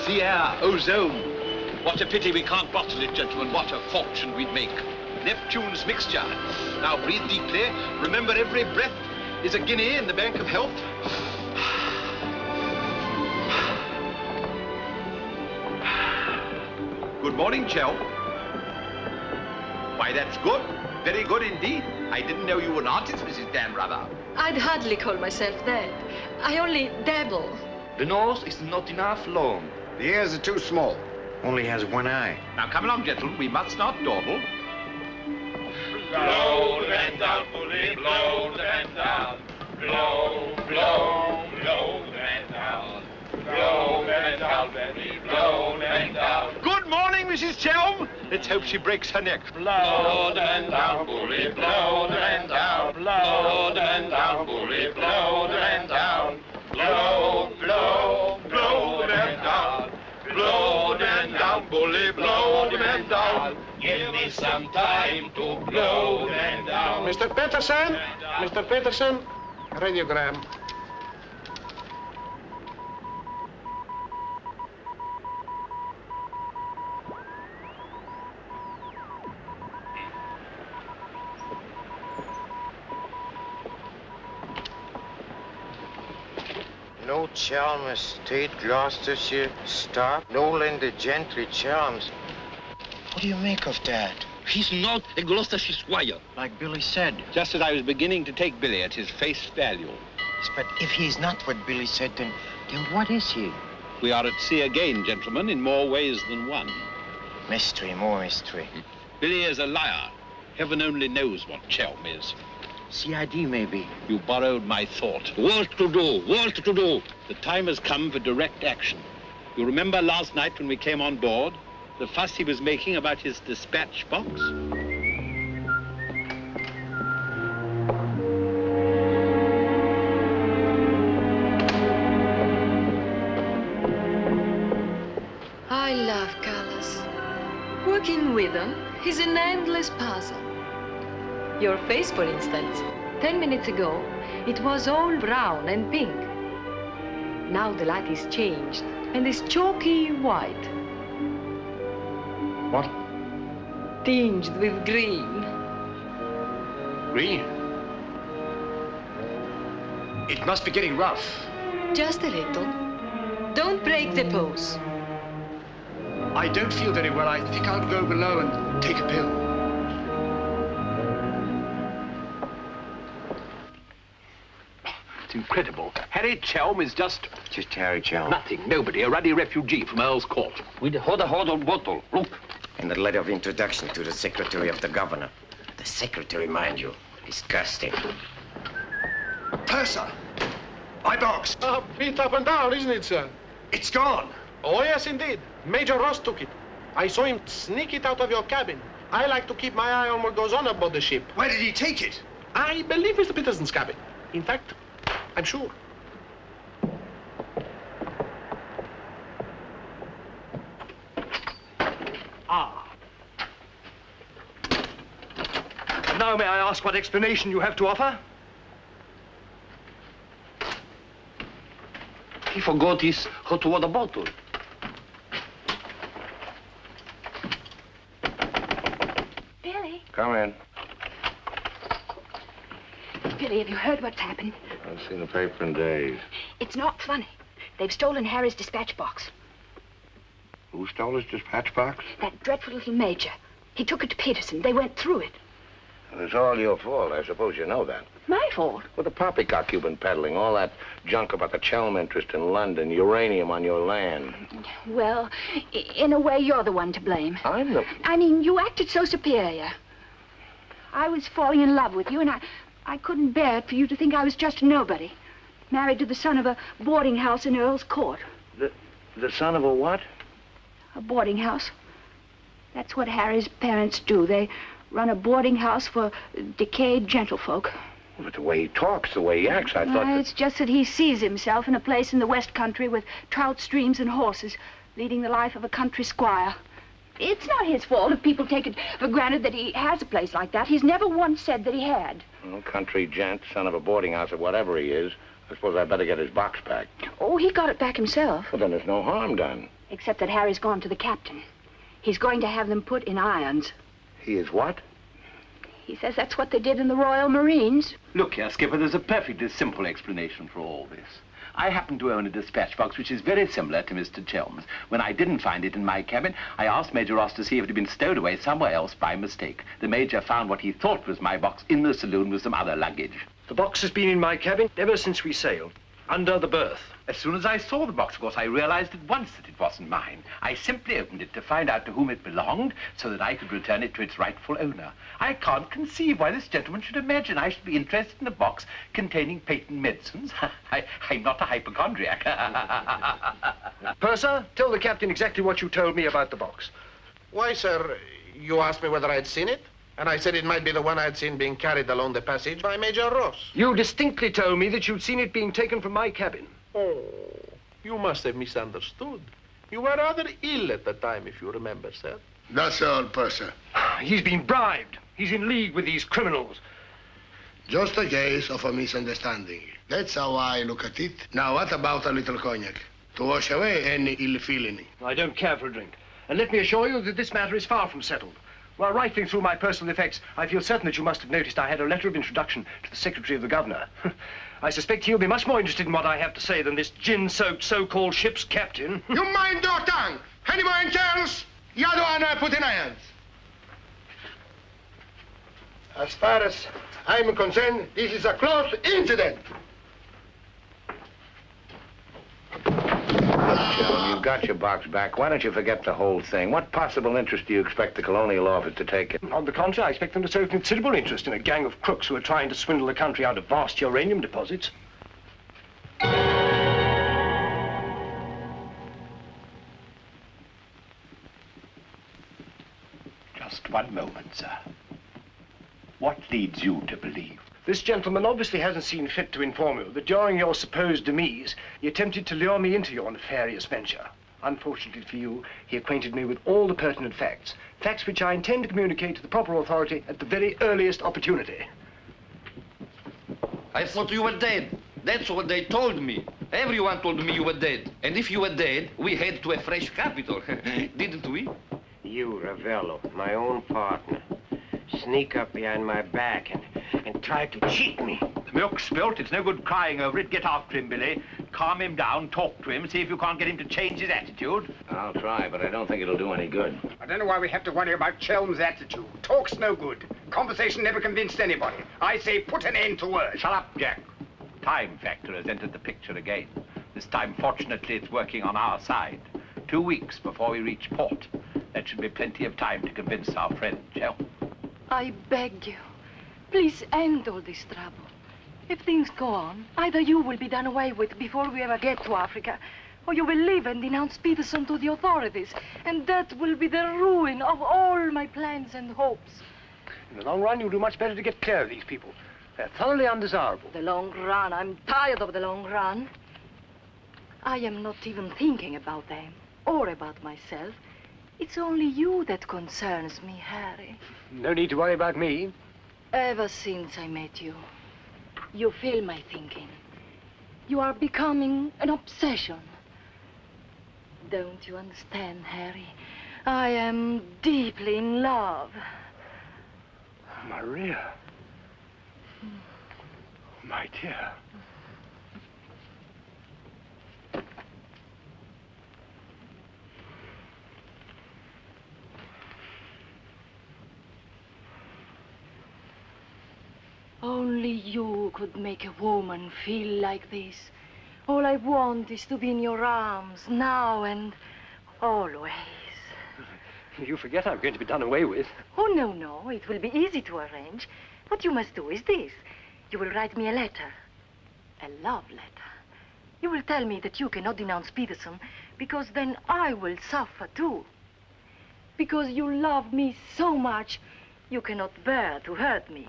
The air, ozone. What a pity we can't bottle it, gentlemen. What a fortune we'd make. Neptune's mixture. Now breathe deeply. Remember, every breath is a guinea in the bank of health. Good morning, Chel. Why, that's good. Very good indeed. I didn't know you were an artist, Mrs. Danrother. I'd hardly call myself that. I only dabble. The nose is not enough long. The ears are too small. Only has one eye. Now, come along, gentlemen. We must not dawdle. Blow the man down, bully, blow the man down. Blow, blow, blow the man down. Blow the man down, baby, blow the man down. Good morning, Mrs. Chelm. Let's hope she breaks her neck. Blow the man down, bully, blow the man down. Blow the man down, bully, blow the man down. Blow, blow, blow the man down. Blow the man down, bully, blow the man down. Give me some time to blow the man down. Mr. Peterson? Mr. Peterson? Radiogram. No Chalmers Estate, Gloucestershire. Stop. No Linda Gentry Chalmers. What do you make of that? He's not a Gloucestershire squire. Like Billy said. Just as I was beginning to take Billy at his face value. But if he's not what Billy said, then what is he? We are at sea again, gentlemen, in more ways than one. Mystery, more mystery. Billy is a liar. Heaven only knows what Chelm is. CID, maybe. You borrowed my thought. What to do? What to do? The time has come for direct action. You remember last night when we came on board? The fuss he was making about his dispatch box? Working with them is an endless puzzle. Your face, for instance. 10 minutes ago, it was all brown and pink. Now the light is changed and is chalky white. What? Tinged with green. Green? It must be getting rough. Just a little. Don't break the pose. I don't feel very well. I think I'll go below and take a pill. It's incredible. Harry Chelm is just Harry Chelm. nothing, nobody, a ruddy refugee from Earl's Court. With a hot bottle. Look. And a letter of introduction to the secretary of the governor. The secretary, mind you. Disgusting. Purser! My box! Beat up and down, isn't it, sir? It's gone. Oh, yes, indeed. Major Ross took it. I saw him sneak it out of your cabin. I like to keep my eye on what goes on aboard the ship. Where did he take it? I believe Mr. Peterson's cabin. In fact, I'm sure. Ah. And now may I ask what explanation you have to offer? He forgot his hot water bottle. Billy. Come in. Billy, have you heard what's happened? I've seen the paper in days. It's not funny. They've stolen Harry's dispatch box. Who stole his dispatch box? That dreadful little major. He took it to Peterson. They went through it. Well, it's all your fault. I suppose you know that. My fault? Well, the poppycock you've been peddling, all that junk about the Chelm interest in London, uranium on your land. Well, in a way, you're the one to blame. I'm the... I mean, you acted so superior. I was falling in love with you, and I couldn't bear it for you to think I was just a nobody. Married to the son of a boarding house in Earl's Court. The son of a what? A boarding house. That's what Harry's parents do. They run a boarding house for decayed gentlefolk. But the way he talks, the way he acts, I thought... It's just that he sees himself in a place in the West Country with trout streams and horses, leading the life of a country squire. It's not his fault if people take it for granted that he has a place like that. He's never once said that he had. Well, country gent, son of a boarding house or whatever he is, I suppose I'd better get his box back. Oh, he got it back himself. Well, then there's no harm done. Except that Harry's gone to the captain. He's going to have them put in irons. He is what? He says that's what they did in the Royal Marines. Look here, Skipper, there's a perfectly simple explanation for all this. I happen to own a dispatch box which is very similar to Mr. Chelm's. When I didn't find it in my cabin, I asked Major Ross to see if it had been stowed away somewhere else by mistake. The Major found what he thought was my box in the saloon with some other luggage. The box has been in my cabin ever since we sailed, under the berth. As soon as I saw the box, of course, I realized at once that it wasn't mine. I simply opened it to find out to whom it belonged so that I could return it to its rightful owner. I can't conceive why this gentleman should imagine I should be interested in a box containing patent medicines. I'm not a hypochondriac. Purser, tell the captain exactly what you told me about the box. Why, sir, you asked me whether I'd seen it, and I said it might be the one I'd seen being carried along the passage by Major Ross. You distinctly told me that you'd seen it being taken from my cabin. Oh, you must have misunderstood. You were rather ill at the time, if you remember, sir. That's all, Purser. He's been bribed. He's in league with these criminals. Just a case of a misunderstanding. That's how I look at it. Now, what about a little cognac? To wash away any ill feeling. I don't care for a drink. And let me assure you that this matter is far from settled. While rifling through my personal effects, I feel certain that you must have noticed I had a letter of introduction to the Secretary of the Governor. I suspect he'll be much more interested in what I have to say than this gin-soaked so-called ship's captain. You mind your tongue! Anyone else? The other one I put in irons. As far as I'm concerned, this is a close incident. Look, you've got your box back. Why don't you forget the whole thing? What possible interest do you expect the Colonial Office to take in? On the contrary, I expect them to show considerable interest in a gang of crooks who are trying to swindle the country out of vast uranium deposits. Just one moment, sir. What leads you to believe? This gentleman obviously hasn't seen fit to inform you that during your supposed demise, he attempted to lure me into your nefarious venture. Unfortunately for you, he acquainted me with all the pertinent facts. Facts which I intend to communicate to the proper authority at the very earliest opportunity. I thought you were dead. That's what they told me. Everyone told me you were dead. And if you were dead, we head to a fresh capital. Didn't we? You, Ravello, my own partner, sneak up behind my back and try to cheat me. The milk's spilt. It's no good crying over it. Get after him, Billy. Calm him down, talk to him, see if you can't get him to change his attitude. I'll try, but I don't think it'll do any good. I don't know why we have to worry about Chelm's attitude. Talk's no good. Conversation never convinced anybody. I say put an end to words. Shut up, Jack. Time factor has entered the picture again. This time, fortunately, it's working on our side. 2 weeks before we reach port. That should be plenty of time to convince our friend, Chelm. I beg you, please end all this trouble. If things go on, either you will be done away with before we ever get to Africa, or you will leave and denounce Peterson to the authorities, and that will be the ruin of all my plans and hopes. In the long run, you'll do much better to get clear of these people. They're thoroughly undesirable. The long run. I'm tired of the long run. I am not even thinking about them or about myself. It's only you that concerns me, Harry. No need to worry about me. Ever since I met you, you fill my thinking. You are becoming an obsession. Don't you understand, Harry? I am deeply in love. Maria. My dear. Only you could make a woman feel like this. All I want is to be in your arms, now and always. You forget I'm going to be done away with. Oh, no, no. It will be easy to arrange. What you must do is this. You will write me a letter. A love letter. You will tell me that you cannot denounce Peterson, because then I will suffer too. Because you love me so much, you cannot bear to hurt me.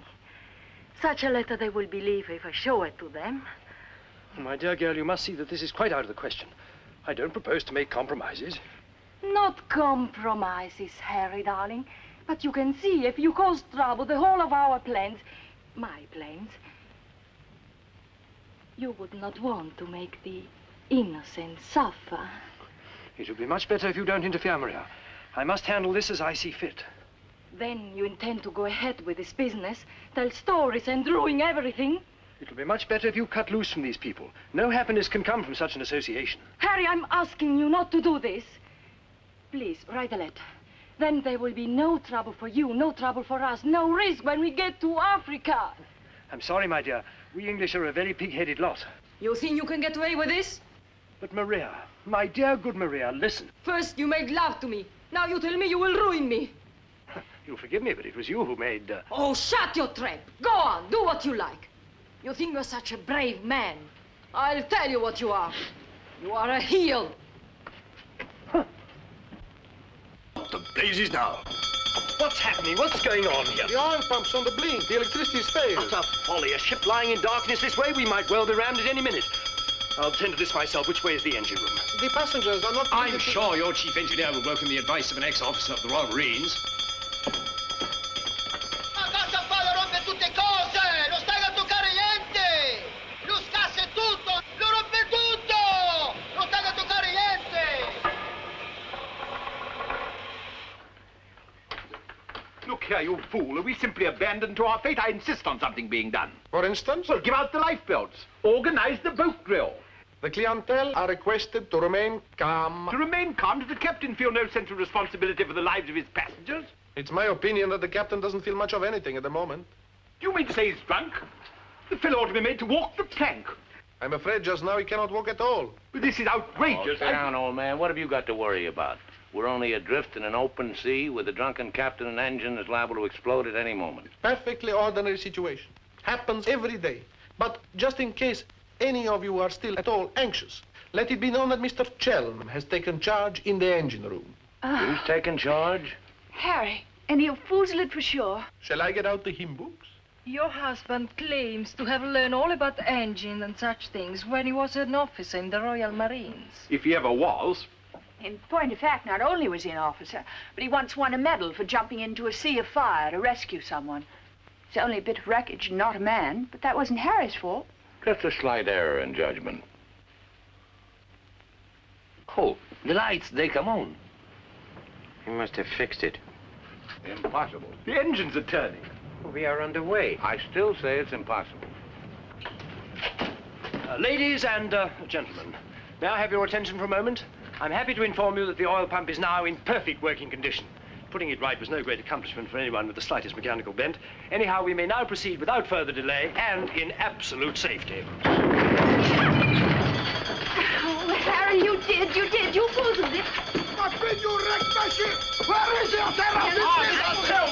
Such a letter they will believe if I show it to them. My dear girl, you must see that this is quite out of the question. I don't propose to make compromises. Not compromises, Harry, darling. But you can see if you cause trouble, the whole of our plans, my plans, you would not want to make the innocent suffer. It would be much better if you don't interfere, Maria. I must handle this as I see fit. Then you intend to go ahead with this business, tell stories and ruin everything? It'll be much better if you cut loose from these people. No happiness can come from such an association. Harry, I'm asking you not to do this. Please, write a letter. Then there will be no trouble for you, no trouble for us, no risk when we get to Africa. I'm sorry, my dear. We English are a very pig-headed lot. You think you can get away with this? But Maria, my dear good Maria, listen. First you made love to me. Now you tell me you will ruin me. You'll forgive me, but it was you who made... Oh, shut your trap. Go on, do what you like. You think you're such a brave man. I'll tell you what you are. You are a heel. What the blazes now? What's happening? What's going on here? The oil pump's on the blink. The electricity's failed. Utter folly. A ship lying in darkness this way, we might well be rammed at any minute. I'll tend to this myself. Which way is the engine room? The passengers are not... I'm sure your chief engineer will welcome the advice of an ex-officer of the Royal Marines. Look here, you fool. Are we simply abandoned to our fate? I insist on something being done. For instance? Well, give out the lifebelts. Organize the boat drill. The clientele are requested to remain calm. To remain calm? Does the captain feel no sense of responsibility for the lives of his passengers? It's my opinion that the captain doesn't feel much of anything at the moment. Do you mean to say he's drunk? The fellow ought to be made to walk the plank. I'm afraid just now he cannot walk at all. But this is outrageous. Oh, sit down, old man. What have you got to worry about? We're only adrift in an open sea with a drunken captain and engine that's liable to explode at any moment. Perfectly ordinary situation. Happens every day. But just in case any of you are still at all anxious, let it be known that Mr. Chelm has taken charge in the engine room. Who's taken charge? Harry, and he'll foozle it for sure. Shall I get out the hymn books? Your husband claims to have learned all about engines and such things when he was an officer in the Royal Marines. If he ever was. In point of fact, not only was he an officer, but he once won a medal for jumping into a sea of fire to rescue someone. It's only a bit of wreckage, not a man, but that wasn't Harry's fault. Just a slight error in judgment. Oh, the lights, they come on. He must have fixed it. Impossible. The engines are turning. We are underway. I still say it's impossible. Ladies and gentlemen, may I have your attention for a moment? I'm happy to inform you that the oil pump is now in perfect working condition. Putting it right was no great accomplishment for anyone with the slightest mechanical bent. Anyhow, we may now proceed without further delay and in absolute safety. Oh, Harry, you did. You fooled it. But when you wrecked my ship, where is your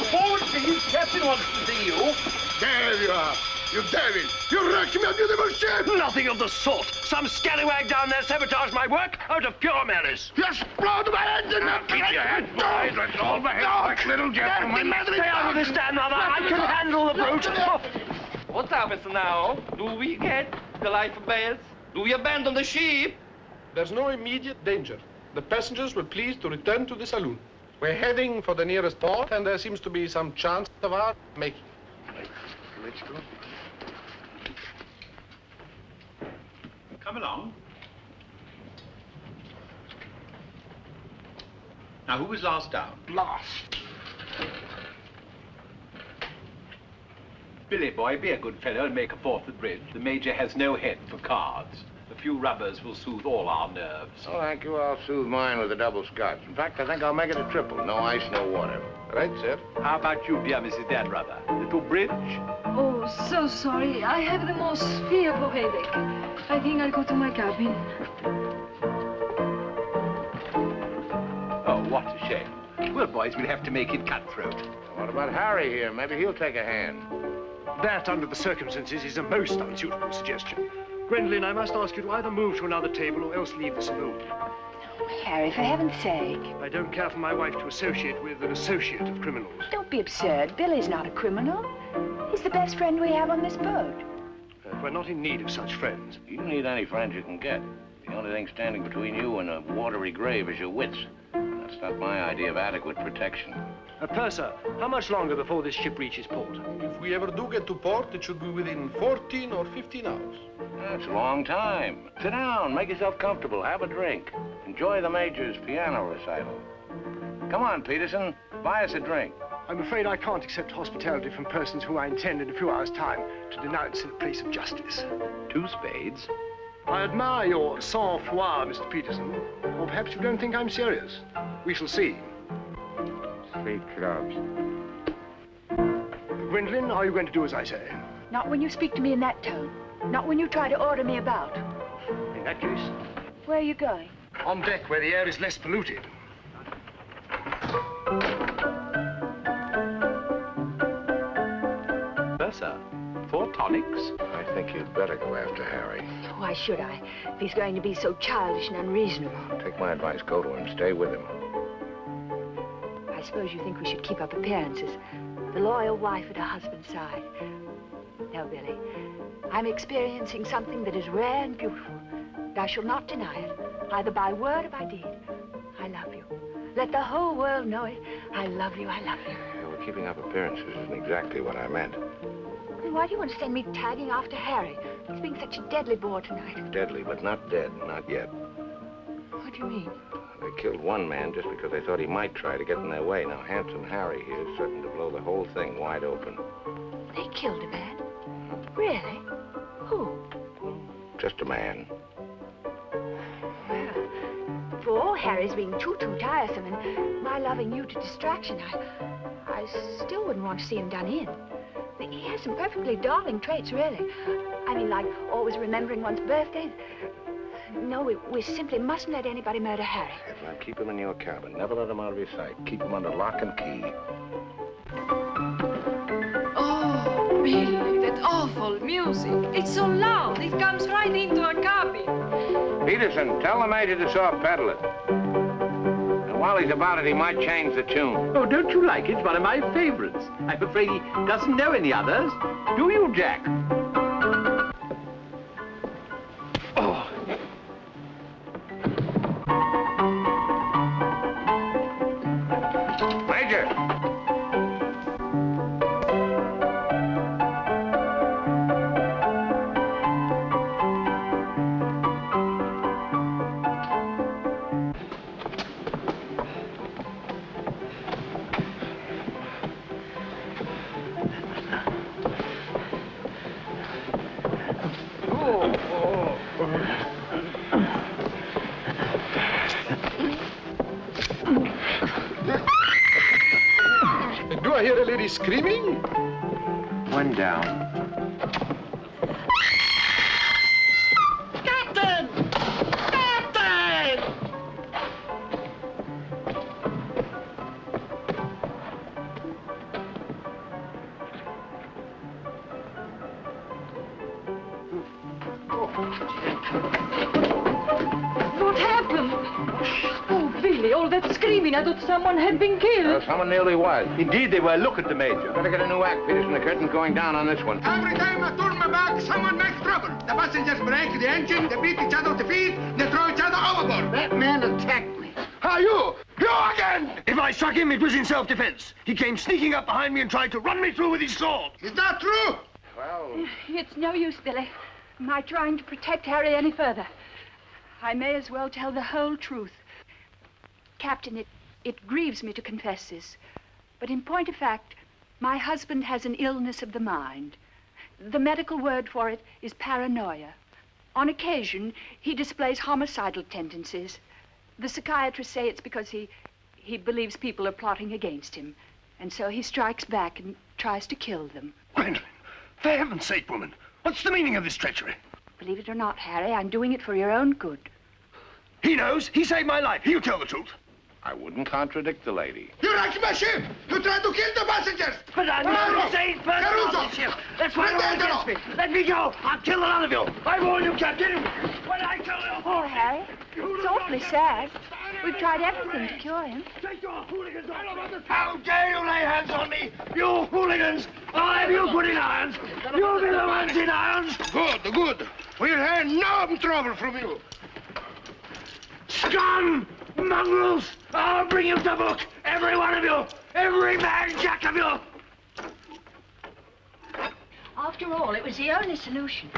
Forward, please. Captain wants to see you. There you are. You devil! You wrecked my beautiful ship! Nothing of the sort. Some scallywag down there sabotaged my work out of pure malice. You explode my engine! Now keep your head, boys. Let's all behave like little gentlemen. Stay out of this, Dan, mother. I can handle the brute. What happens now? Do we get the life belts? Do we abandon the ship? There's no immediate danger. The passengers will please to return to the saloon. We're heading for the nearest port, and there seems to be some chance of our making it. Let's go. Come along. Now, who was last down? Last. Billy, boy, be a good fellow and make a fourth at bridge. The Major has no head for cards. A few rubbers will soothe all our nerves. Oh, thank you. I'll soothe mine with a double scotch. In fact, I think I'll make it a triple. No ice, no water. Right, sir. How about you, dear Mrs. Dan Rubber? Little bridge? Oh, so sorry. I have the most fearful headache. I think I'll go to my cabin. Oh, what a shame. Well, boys, we'll have to make it cutthroat. What about Harry here? Maybe he'll take a hand. That, under the circumstances, is a most unsuitable suggestion. Gwendolen, I must ask you to either move to another table or else leave the saloon. Harry, for heaven's sake. I don't care for my wife to associate with an associate of criminals. Don't be absurd. Billy's not a criminal. He's the best friend we have on this boat. We're not in need of such friends. You need any friends you can get. The only thing standing between you and a watery grave is your wits. That's not my idea of adequate protection. Purser, how much longer before this ship reaches port? If we ever do get to port, it should be within 14 or 15 hours. That's a long time. Sit down, make yourself comfortable, have a drink. Enjoy the Major's piano recital. Come on, Peterson, buy us a drink. I'm afraid I can't accept hospitality from persons who I intend in a few hours' time to denounce in a place of justice. 2 spades. I admire your sang-froid, Mr. Peterson. Or perhaps you don't think I'm serious. We shall see. 3 clubs. Gwendolen, are you going to do as I say? Not when you speak to me in that tone. Not when you try to order me about. In that case? Where are you going? On deck, where the air is less polluted. Purser, 4 tonics? I think you'd better go after Harry. Why should I? If he's going to be so childish and unreasonable. Take my advice, go to him, stay with him. I suppose you think we should keep up appearances. The loyal wife at her husband's side. No, Billy. I'm experiencing something that is rare and beautiful. And I shall not deny it, either by word or by deed. I love you. Let the whole world know it. I love you, I love you. Yeah, well, keeping up appearances isn't exactly what I meant. Then why do you want to send me tagging after Harry? He's being such a deadly bore tonight. Deadly, but not dead, not yet. What do you mean? They killed one man just because they thought he might try to get in their way. Now, handsome Harry here is certain to blow the whole thing wide open. They killed a man? Really? Who? Just a man. Well, for all Harry's being too tiresome and my loving you to distraction, I still wouldn't want to see him done in. He has some perfectly darling traits, really. I mean, like always remembering one's birthday. No, we simply mustn't let anybody murder Harry. Now, keep him in your cabin. Never let him out of your sight. Keep him under lock and key. Oh, Billy, that awful music. It's so loud, it comes right into our cabin. Peterson, tell the Major to soft pedal it. And while he's about it, he might change the tune. Oh, don't you like it? It's one of my favorites. I'm afraid he doesn't know any others. Do you, Jack? Oh. screaming? One down. Captain! Captain! What happened? Oh, Billy, all that screaming. I thought someone had been killed. Someone nearly was. Indeed, they were. Look at the Major. Better get a new act, Peterson. The curtain's going down on this one. Every time I turn my back, someone makes trouble. The passengers break the engine, they beat each other to feet, they throw each other overboard. That man attacked me. How you? You again! If I struck him, it was in self-defense. He came sneaking up behind me and tried to run me through with his sword. Is that true? Well... It's no use, Billy. My trying to protect Harry any further. I may as well tell the whole truth. Captain, it grieves me to confess this, but in point of fact, my husband has an illness of the mind. The medical word for it is paranoia. On occasion, he displays homicidal tendencies. The psychiatrists say it's because he believes people are plotting against him, and so he strikes back and tries to kill them. Gwendolyn, for heaven's sake, woman, what's the meaning of this treachery? Believe it or not, Harry, I'm doing it for your own good. He knows. He saved my life. He'll tell the truth. I wouldn't contradict the lady. You wrecked my ship! You tried to kill the passengers! But I'm not the same person on the ship. That's why you're against me. Let me go. I'll kill the lot of you. I warn you, Captain. When I tell you... Poor Harry. It's awfully sad. We've tried everything to cure him. Take your hooligans off. How dare you lay hands on me? You hooligans! I'll have you put in irons. You'll be the ones in irons. Good, good. We'll have no trouble from you. Scum! Mongrels! I'll bring you to book! Every one of you! Every man jack of you! After all, it was the only solution.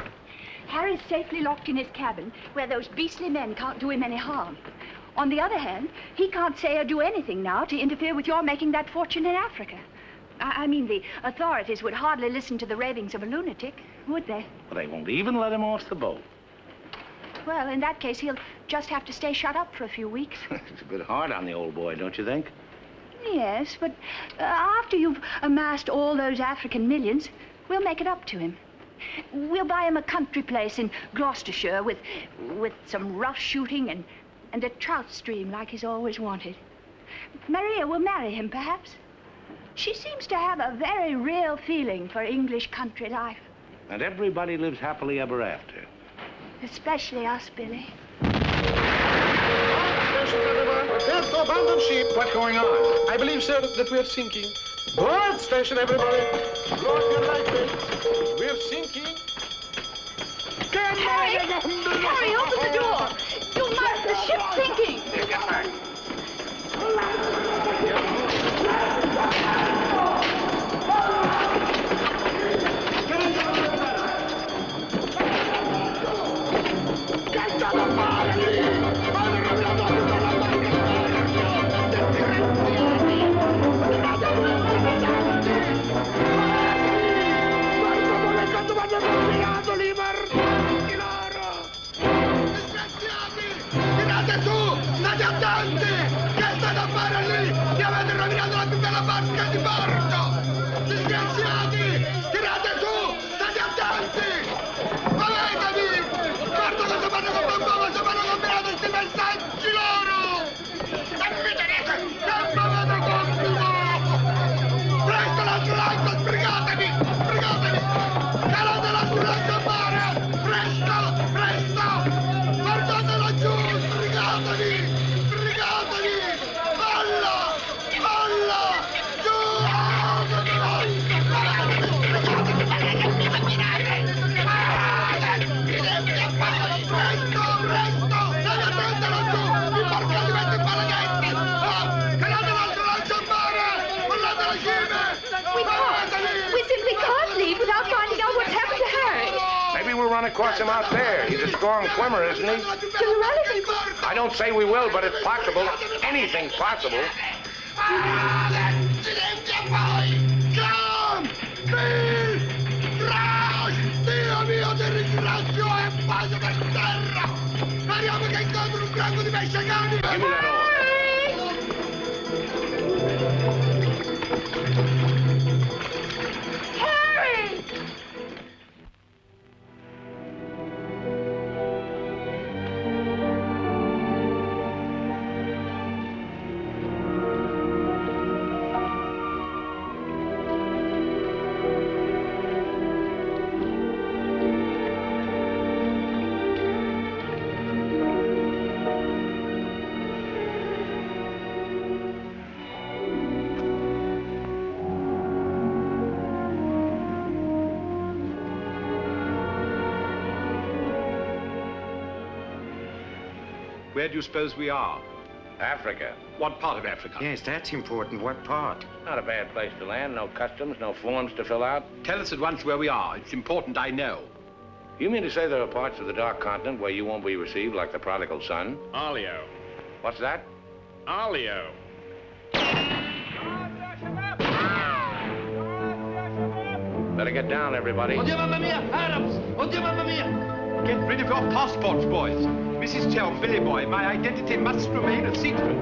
Harry's safely locked in his cabin where those beastly men can't do him any harm. On the other hand, he can't say or do anything now to interfere with your making that fortune in Africa. I mean, the authorities would hardly listen to the ravings of a lunatic, would they? Well, they won't even let him off the boat. Well, in that case, he'll just have to stay shut up for a few weeks. It's a bit hard on the old boy, don't you think? Yes, but after you've amassed all those African millions, we'll make it up to him. We'll buy him a country place in Gloucestershire with some rough shooting and a trout stream like he's always wanted. Maria will marry him, perhaps. She seems to have a very real feeling for English country life. And everybody lives happily ever after. Especially us, Billy. Prepare to abandon ship. What's going on? I believe, sir, that we are sinking. Board station, everybody. Blow up your light rays. We're sinking. Harry! Harry, open the door! You must! The ship's sinking! Tirate su! State attenti! Che state a fare lì? Mi avete rovinato la più bella barca di porto! Disgraziati! Tirate su! State attenti! Muovetevi! Guarda cosa fanno con bambino, cosa fanno combinato questi messaggi loro! E mi tenete! Che m'avete colpito! Presto l'altro lato, sbrigatevi! Sbrigatevi! Calate l'altro lato a mare! Presto! Presto! Guardatelo giù! Sbrigatevi! Sbrigatevi! Molla! Molla! Giù! Presto! Presto! Deve prenderlo giù! Il barco diventa maledetti! Calate l'altro lancio a mare! Mollate la cime! We simply can't leave without finding out what's happened to Harry. Maybe we'll run across him out there. He's a strong swimmer, isn't he? To your relatives. I don't say we will, but it's possible. Anything's possible. Come! Bill! Crash! Dio mio, ti ringrazio e pace per terra! Speriamo che incontri un branco di messicani! Give me that oar. Where do you suppose we are? Africa. What part of Africa? Yes, that's important. What part? Not a bad place to land. No customs, no forms to fill out. Tell us at once where we are. It's important I know. You mean to say there are parts of the Dark Continent where you won't be received like the prodigal son? Alio. What's that? Alio. Better get down, everybody. Oddio, mamma mia! Arabs! Oddio, mamma mia! Get rid of your passports, boys. Mrs. Chelm, Billy Boy, my identity must remain a secret.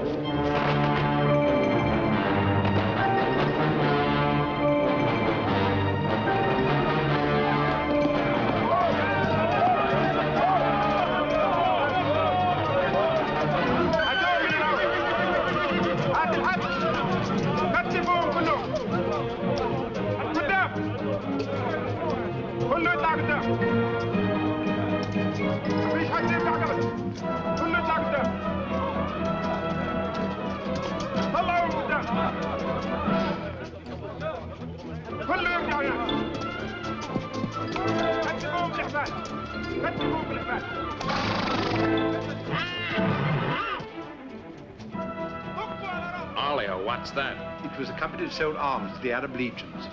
Alio, what's that? It was a company that sold arms to the Arab legions.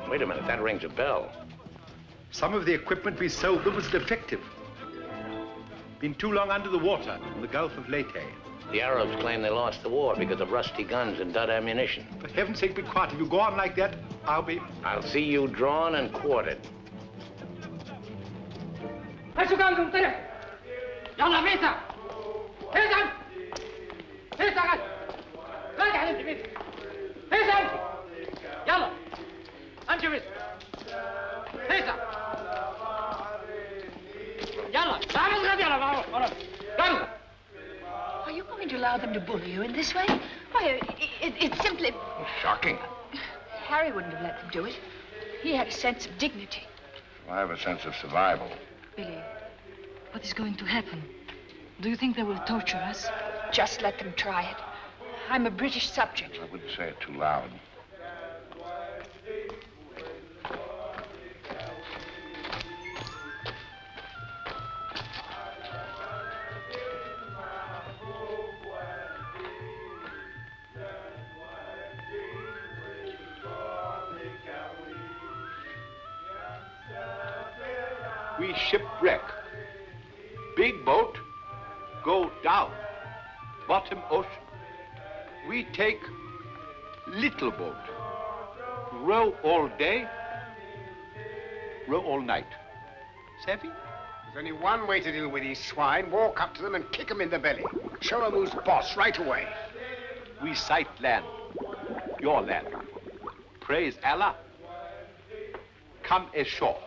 Wait a minute, that rings a bell. Some of the equipment we sold them was defective. Been too long under the water in the Gulf of Leyte. The Arabs claim they lost the war because of rusty guns and dud ammunition. For heaven's sake, be quiet. If you go on like that, I'll see you drawn and quartered. يلا فيسا فيسا فيسا قد راجع انت فيسا فيسا انت يلا امشي فيسا فيسا يلا تعال غد يلا يلا. Are you going to allow them to bully you in this way? Why, it's simply... Shocking. Harry wouldn't have let them do it. He had a sense of dignity. I have a sense of survival. Billy, what is going to happen? Do you think they will torture us? Just let them try it. I'm a British subject. I wouldn't say it too loud. We shipwreck. Big boat, go down. Bottom ocean. We take little boat. Row all day, row all night. Savvy? There's only one way to deal with these swine. Walk up to them and kick them in the belly. Show them who's boss right away. We sight land. Your land. Praise Allah. Come ashore.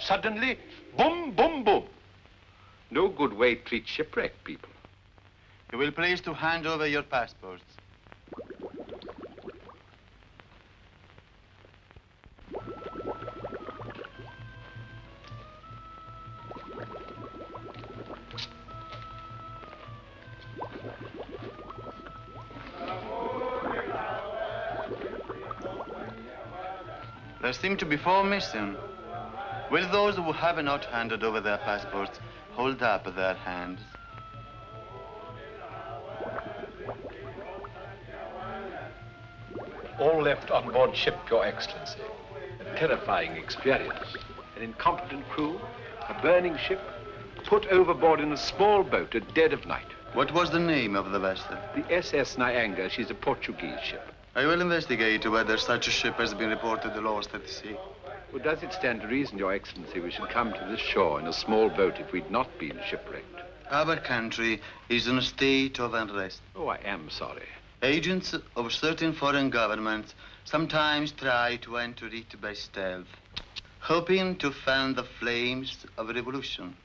Suddenly, boom, boom, boom. No good way to treat shipwrecked people. You will please to hand over your passports. There seem to be 4 missing. Will those who have not handed over their passports hold up their hands? All left on board ship, Your Excellency. A terrifying experience. An incompetent crew, a burning ship, put overboard in a small boat at dead of night. What was the name of the vessel? The SS Nyanga. She's a Portuguese ship. I will investigate whether such a ship has been reported lost at sea. Well, does it stand to reason, Your Excellency, we should come to this shore in a small boat if we'd not been shipwrecked? Our country is in a state of unrest. Oh, I am sorry. Agents of certain foreign governments sometimes try to enter it by stealth, hoping to fan the flames of revolution.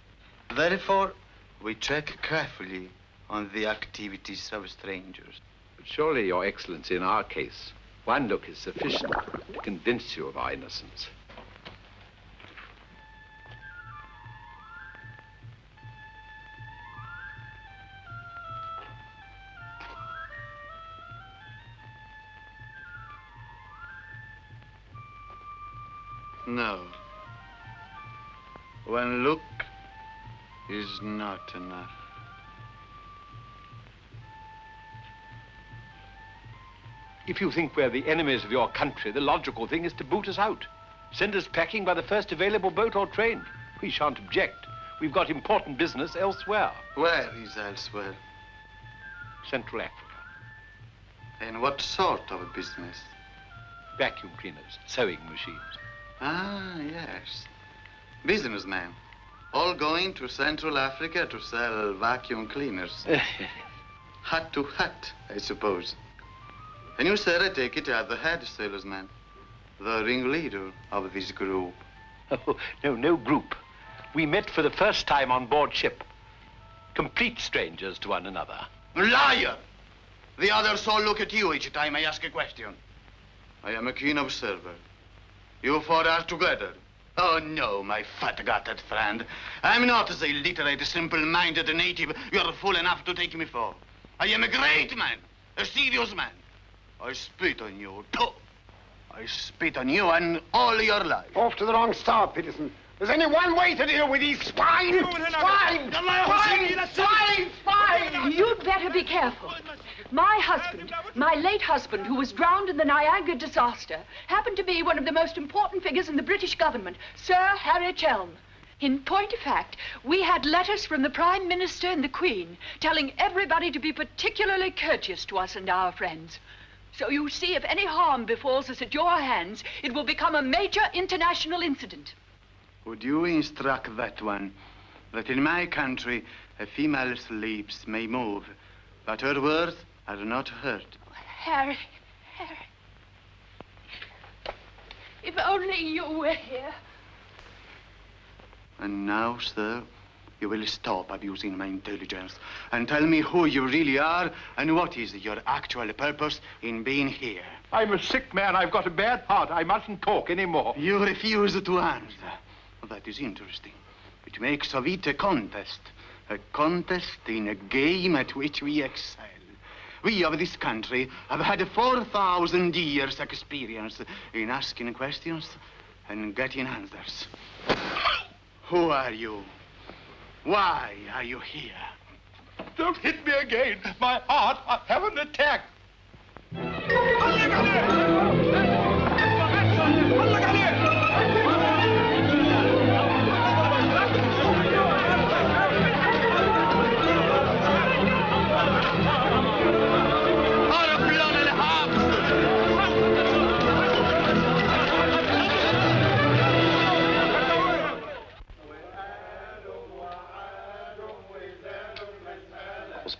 Therefore, we check carefully on the activities of strangers. But surely, Your Excellency, in our case, one look is sufficient to convince you of our innocence. No. One look is not enough. If you think we're the enemies of your country, the logical thing is to boot us out. Send us packing by the first available boat or train. We shan't object. We've got important business elsewhere. Where is elsewhere? Central Africa. And what sort of a business? Vacuum cleaners, sewing machines. Ah, yes. Businessmen. All going to Central Africa to sell vacuum cleaners. Hut to hut, I suppose. And you, sir, I take it, are the head salesman, the ringleader of this group. Oh, no group. We met for the first time on board ship. Complete strangers to one another. Liar! The others all look at you each time I ask a question. I am a keen observer. You four are together. Oh, no, my fat-gutted friend. I'm not the illiterate, simple-minded native you're fool enough to take me for. I am a great man, a serious man. I spit on you, too. I spit on you and all your life. Off to the wrong star, Peterson. There's only one way to deal with these swine! Swine! Swine! You'd better be careful. My husband, my late husband, who was drowned in the Niagara disaster, happened to be one of the most important figures in the British government, Sir Harry Chelm. In point of fact, we had letters from the Prime Minister and the Queen telling everybody to be particularly courteous to us and our friends. So you see, if any harm befalls us at your hands, it will become a major international incident. Would you instruct that one that in my country a female's lips may move, but her words are not heard? Harry. If only you were here. And now, sir, you will stop abusing my intelligence and tell me who you really are and what is your actual purpose in being here. I'm a sick man. I've got a bad heart. I mustn't talk anymore. You refuse to answer. That is interesting. It makes of it a contest in a game at which we excel. We of this country have had 4,000 years' experience in asking questions and getting answers. Who are you? Why are you here? Don't hit me again. My heart, I have an attack.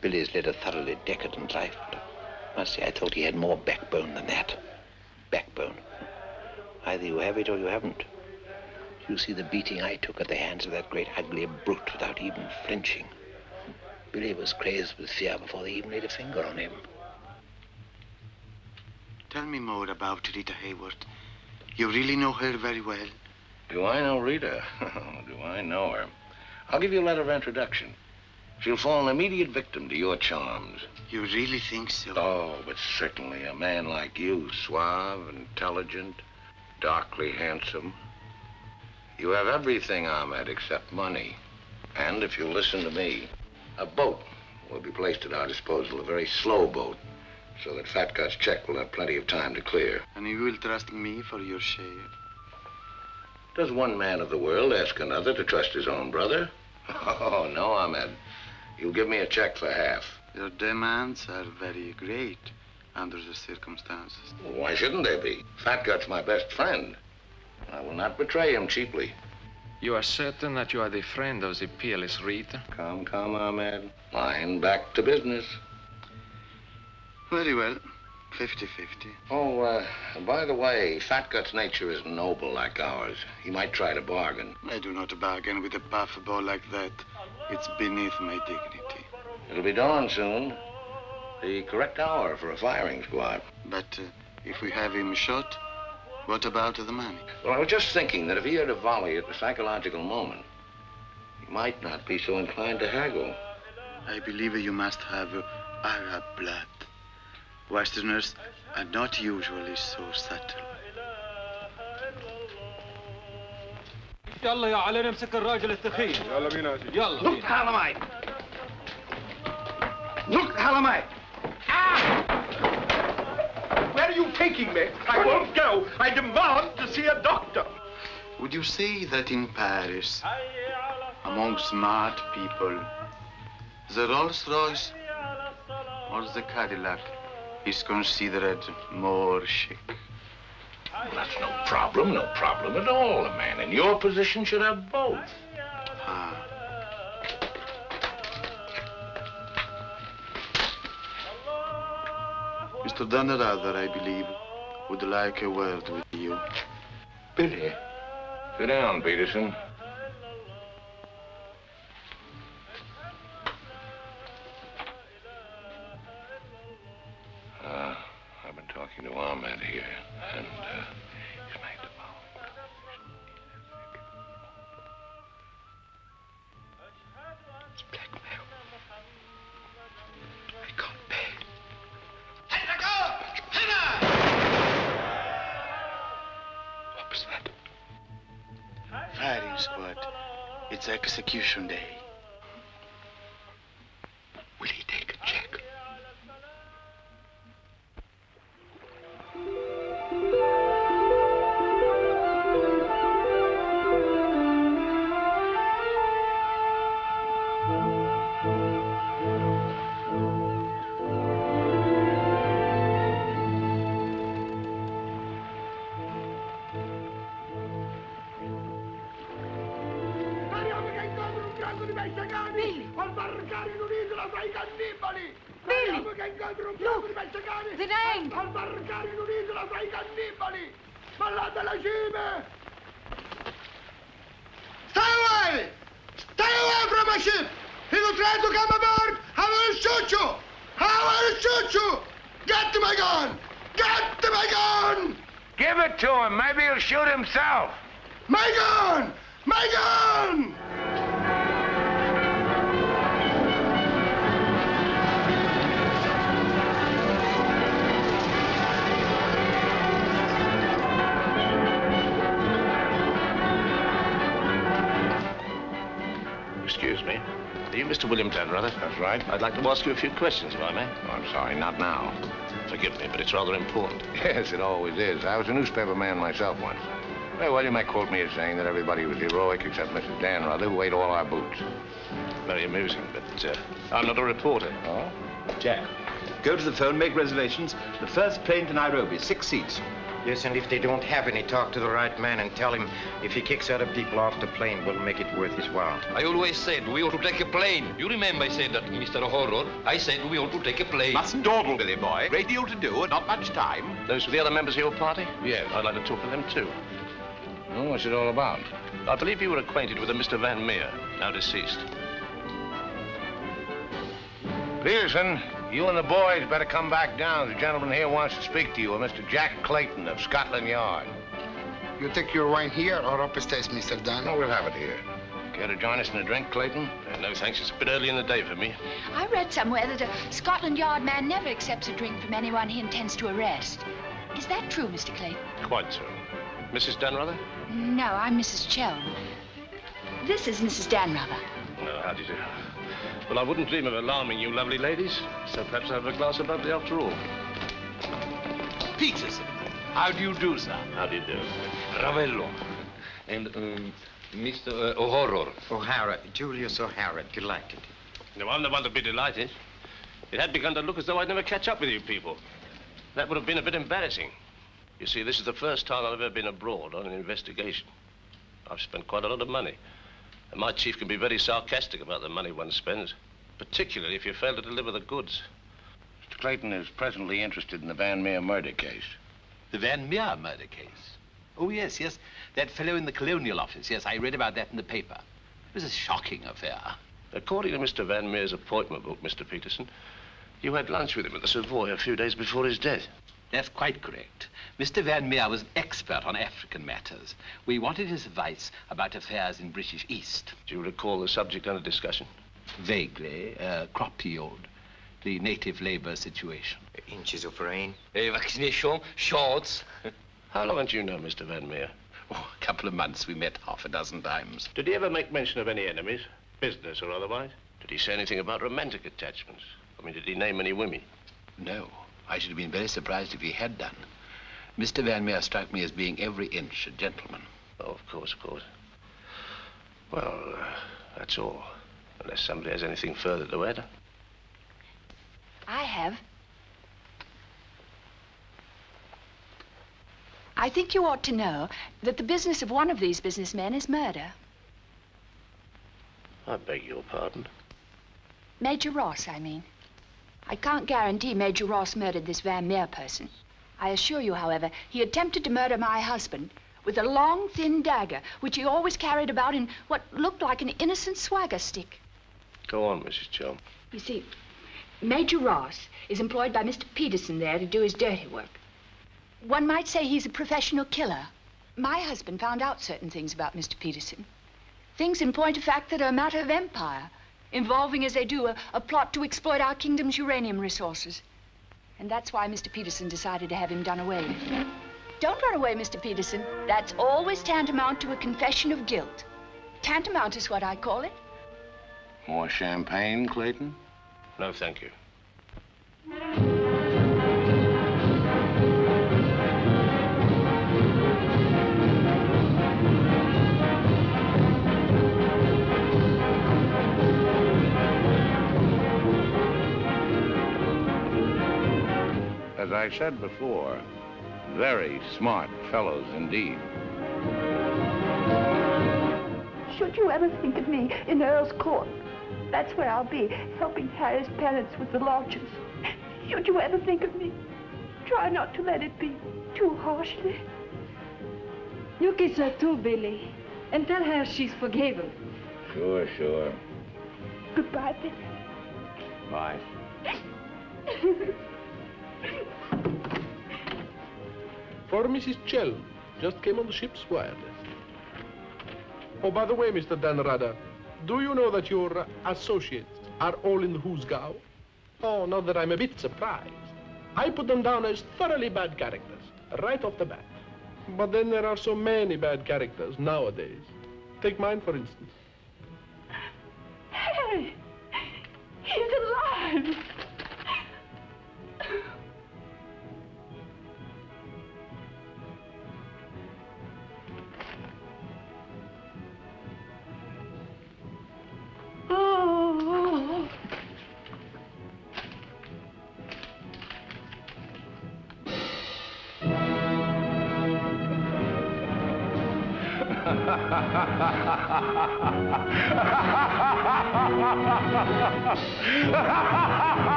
Billy's led a thoroughly decadent life. I must say, I thought he had more backbone than that. Backbone. Either you have it or you haven't. You see the beating I took at the hands of that great ugly brute without even flinching. Billy was crazed with fear before they even laid a finger on him. Tell me more about Rita Hayworth. You really know her very well? Do I know Rita? Do I know her? I'll give you a letter of introduction. She'll fall an immediate victim to your charms. You really think so? Oh, but certainly. A man like you, suave, intelligent, darkly handsome. You have everything, Ahmed, except money. And if you'll listen to me, a boat will be placed at our disposal, a very slow boat, so that Fat Gut's check will have plenty of time to clear. And you will trust me for your share? Does one man of the world ask another to trust his own brother? Oh, no, Ahmed. You'll give me a check for half. Your demands are very great under the circumstances. Well, why shouldn't they be? Fat Gut's my best friend. I will not betray him cheaply. You are certain that you are the friend of the peerless Rita? Come, Ahmed. Line back to business. Very well. 50-50. Oh, by the way, Fat Gut's nature is noble like ours. He might try to bargain. I do not bargain with a puffball like that. It's beneath my dignity. It'll be dawn soon. The correct hour for a firing squad. But if we have him shot, what about the money? Well, I was just thinking that if he had a volley at the psychological moment, he might not be so inclined to haggle. I believe you must have Arab blood. Westerners are not usually so subtle. يلا يا علي نمسك الراجل الثخين. يلا بينا. يلا. Look, Halamite. Look, Halamite. Ah! you taking me? I won't go. I demand to see a doctor. Would you say that in Paris, among smart people, the Rolls-Royce or the Cadillac is considered more chic? Well, that's no problem at all. A man in your position should have both. Mr. Dunrather, I believe, would like a word with you. Billy, sit down, Peterson. I've been talking to Ahmed here, and he's made the vow. It's blackmail. I can't pay. What was that? Firing squad. It's execution day. Will he take a check? The name! Stay away! Stay away from my ship! If you try to come aboard, I will shoot you! I will shoot you! Get to my gun! Get to my gun! Give it to him. Maybe he'll shoot himself. My gun! My gun! Excuse me. Are you Mr. William Dunrather? That's right. I'd like to ask you a few questions, if I may. Oh, I'm sorry, not now. Forgive me, but it's rather important. Yes, it always is. I was a newspaper man myself once. Very well, you might quote me as saying that everybody was heroic except Mrs. Danrather, who ate all our boots. Very amusing, but I'm not a reporter. Oh? Jack, go to the phone, make reservations. The first plane to Nairobi, 6 seats. Yes, and if they don't have any, talk to the right man and tell him if he kicks other people off the plane, we'll make it worth his while. I always said we ought to take a plane. You remember I said that, Mr. Horror. I said we ought to take a plane. Mustn't dawdle, Billy boy. Great deal to do and not much time. Those were the other members of your party? Yes, I'd like to talk to them too. Well, what's it all about? I believe you were acquainted with a Mr. Van Meer, now deceased. Peterson, you and the boys better come back down. The gentleman here wants to speak to you, a Mr. Jack Clayton of Scotland Yard. You take your wine here or upstairs, Mr. Dunn? No, we'll have it here. Care to join us in a drink, Clayton? No, thanks. It's a bit early in the day for me. I read somewhere that a Scotland Yard man never accepts a drink from anyone he intends to arrest. Is that true, Mr. Clayton? Quite so. Mrs. Dunrather? No, I'm Mrs. Chelm. This is Mrs. Danrather. No, how do you do? Well, I wouldn't dream of alarming you lovely ladies, so perhaps I'll have a glass of bubbly after all. Peterson, how do you do, sir? How do you do? Ravello. And Mr. O'Horror. O'Hara, Julius O'Hara, delighted. No, I'm the one to be delighted. It had begun to look as though I'd never catch up with you people. That would have been a bit embarrassing. You see, this is the first time I've ever been abroad on an investigation. I've spent quite a lot of money. And my chief can be very sarcastic about the money one spends, particularly if you fail to deliver the goods. Mr. Clayton is presently interested in the Van Meer murder case. The Van Meer murder case? Oh, yes, yes. That fellow in the Colonial Office. Yes, I read about that in the paper. It was a shocking affair. According to Mr. Van Meer's appointment book, Mr. Peterson, you had lunch with him at the Savoy a few days before his death. That's quite correct. Mr. Van Meer was an expert on African matters. We wanted his advice about affairs in British East. Do you recall the subject under discussion? Vaguely. Crop yield, the native labor situation. Inches of rain. Vaccination, shots. How long had you known Mr. Van Meer? Oh, a couple of months. We met half a dozen times. Did he ever make mention of any enemies, business or otherwise? Did he say anything about romantic attachments? I mean, did he name any women? No. I should have been very surprised if he had done. Mr. Van Meer struck me as being every inch a gentleman. Oh, of course. Well, that's all. Unless somebody has anything further to add. I have. I think you ought to know that the business of one of these businessmen is murder. I beg your pardon. Major Ross, I mean. I can't guarantee Major Ross murdered this Van Meer person. I assure you, however, he attempted to murder my husband with a long, thin dagger, which he always carried about in what looked like an innocent swagger stick. Go on, Mrs. Chelm. You see, Major Ross is employed by Mr. Peterson there to do his dirty work. One might say he's a professional killer. My husband found out certain things about Mr. Peterson. Things in point of fact that are a matter of empire, involving, as they do, a plot to exploit our kingdom's uranium resources. And that's why Mr. Peterson decided to have him done away with. Don't run away, Mr. Peterson. That's always tantamount to a confession of guilt. Tantamount is what I call it. More champagne, Clayton? No, thank you. As I said before, very smart fellows indeed. Should you ever think of me in Earl's Court, that's where I'll be, helping Harry's parents with the lodgers. Should you ever think of me, try not to let it be too harshly. You kiss her too, Billy, and tell her she's forgiven. Sure. Goodbye, Billy. Bye. For Mrs. Chelm, just came on the ship's wireless. Oh, by the way, Mr. Danrada, do you know that your associates are all in the Hoosgow? Oh, now that I'm a bit surprised. I put them down as thoroughly bad characters, right off the bat. But then there are so many bad characters nowadays. Take mine, for instance. Harry! He's alive! Oh.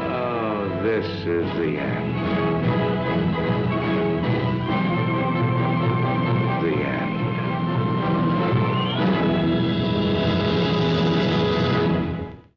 Oh, this is the end.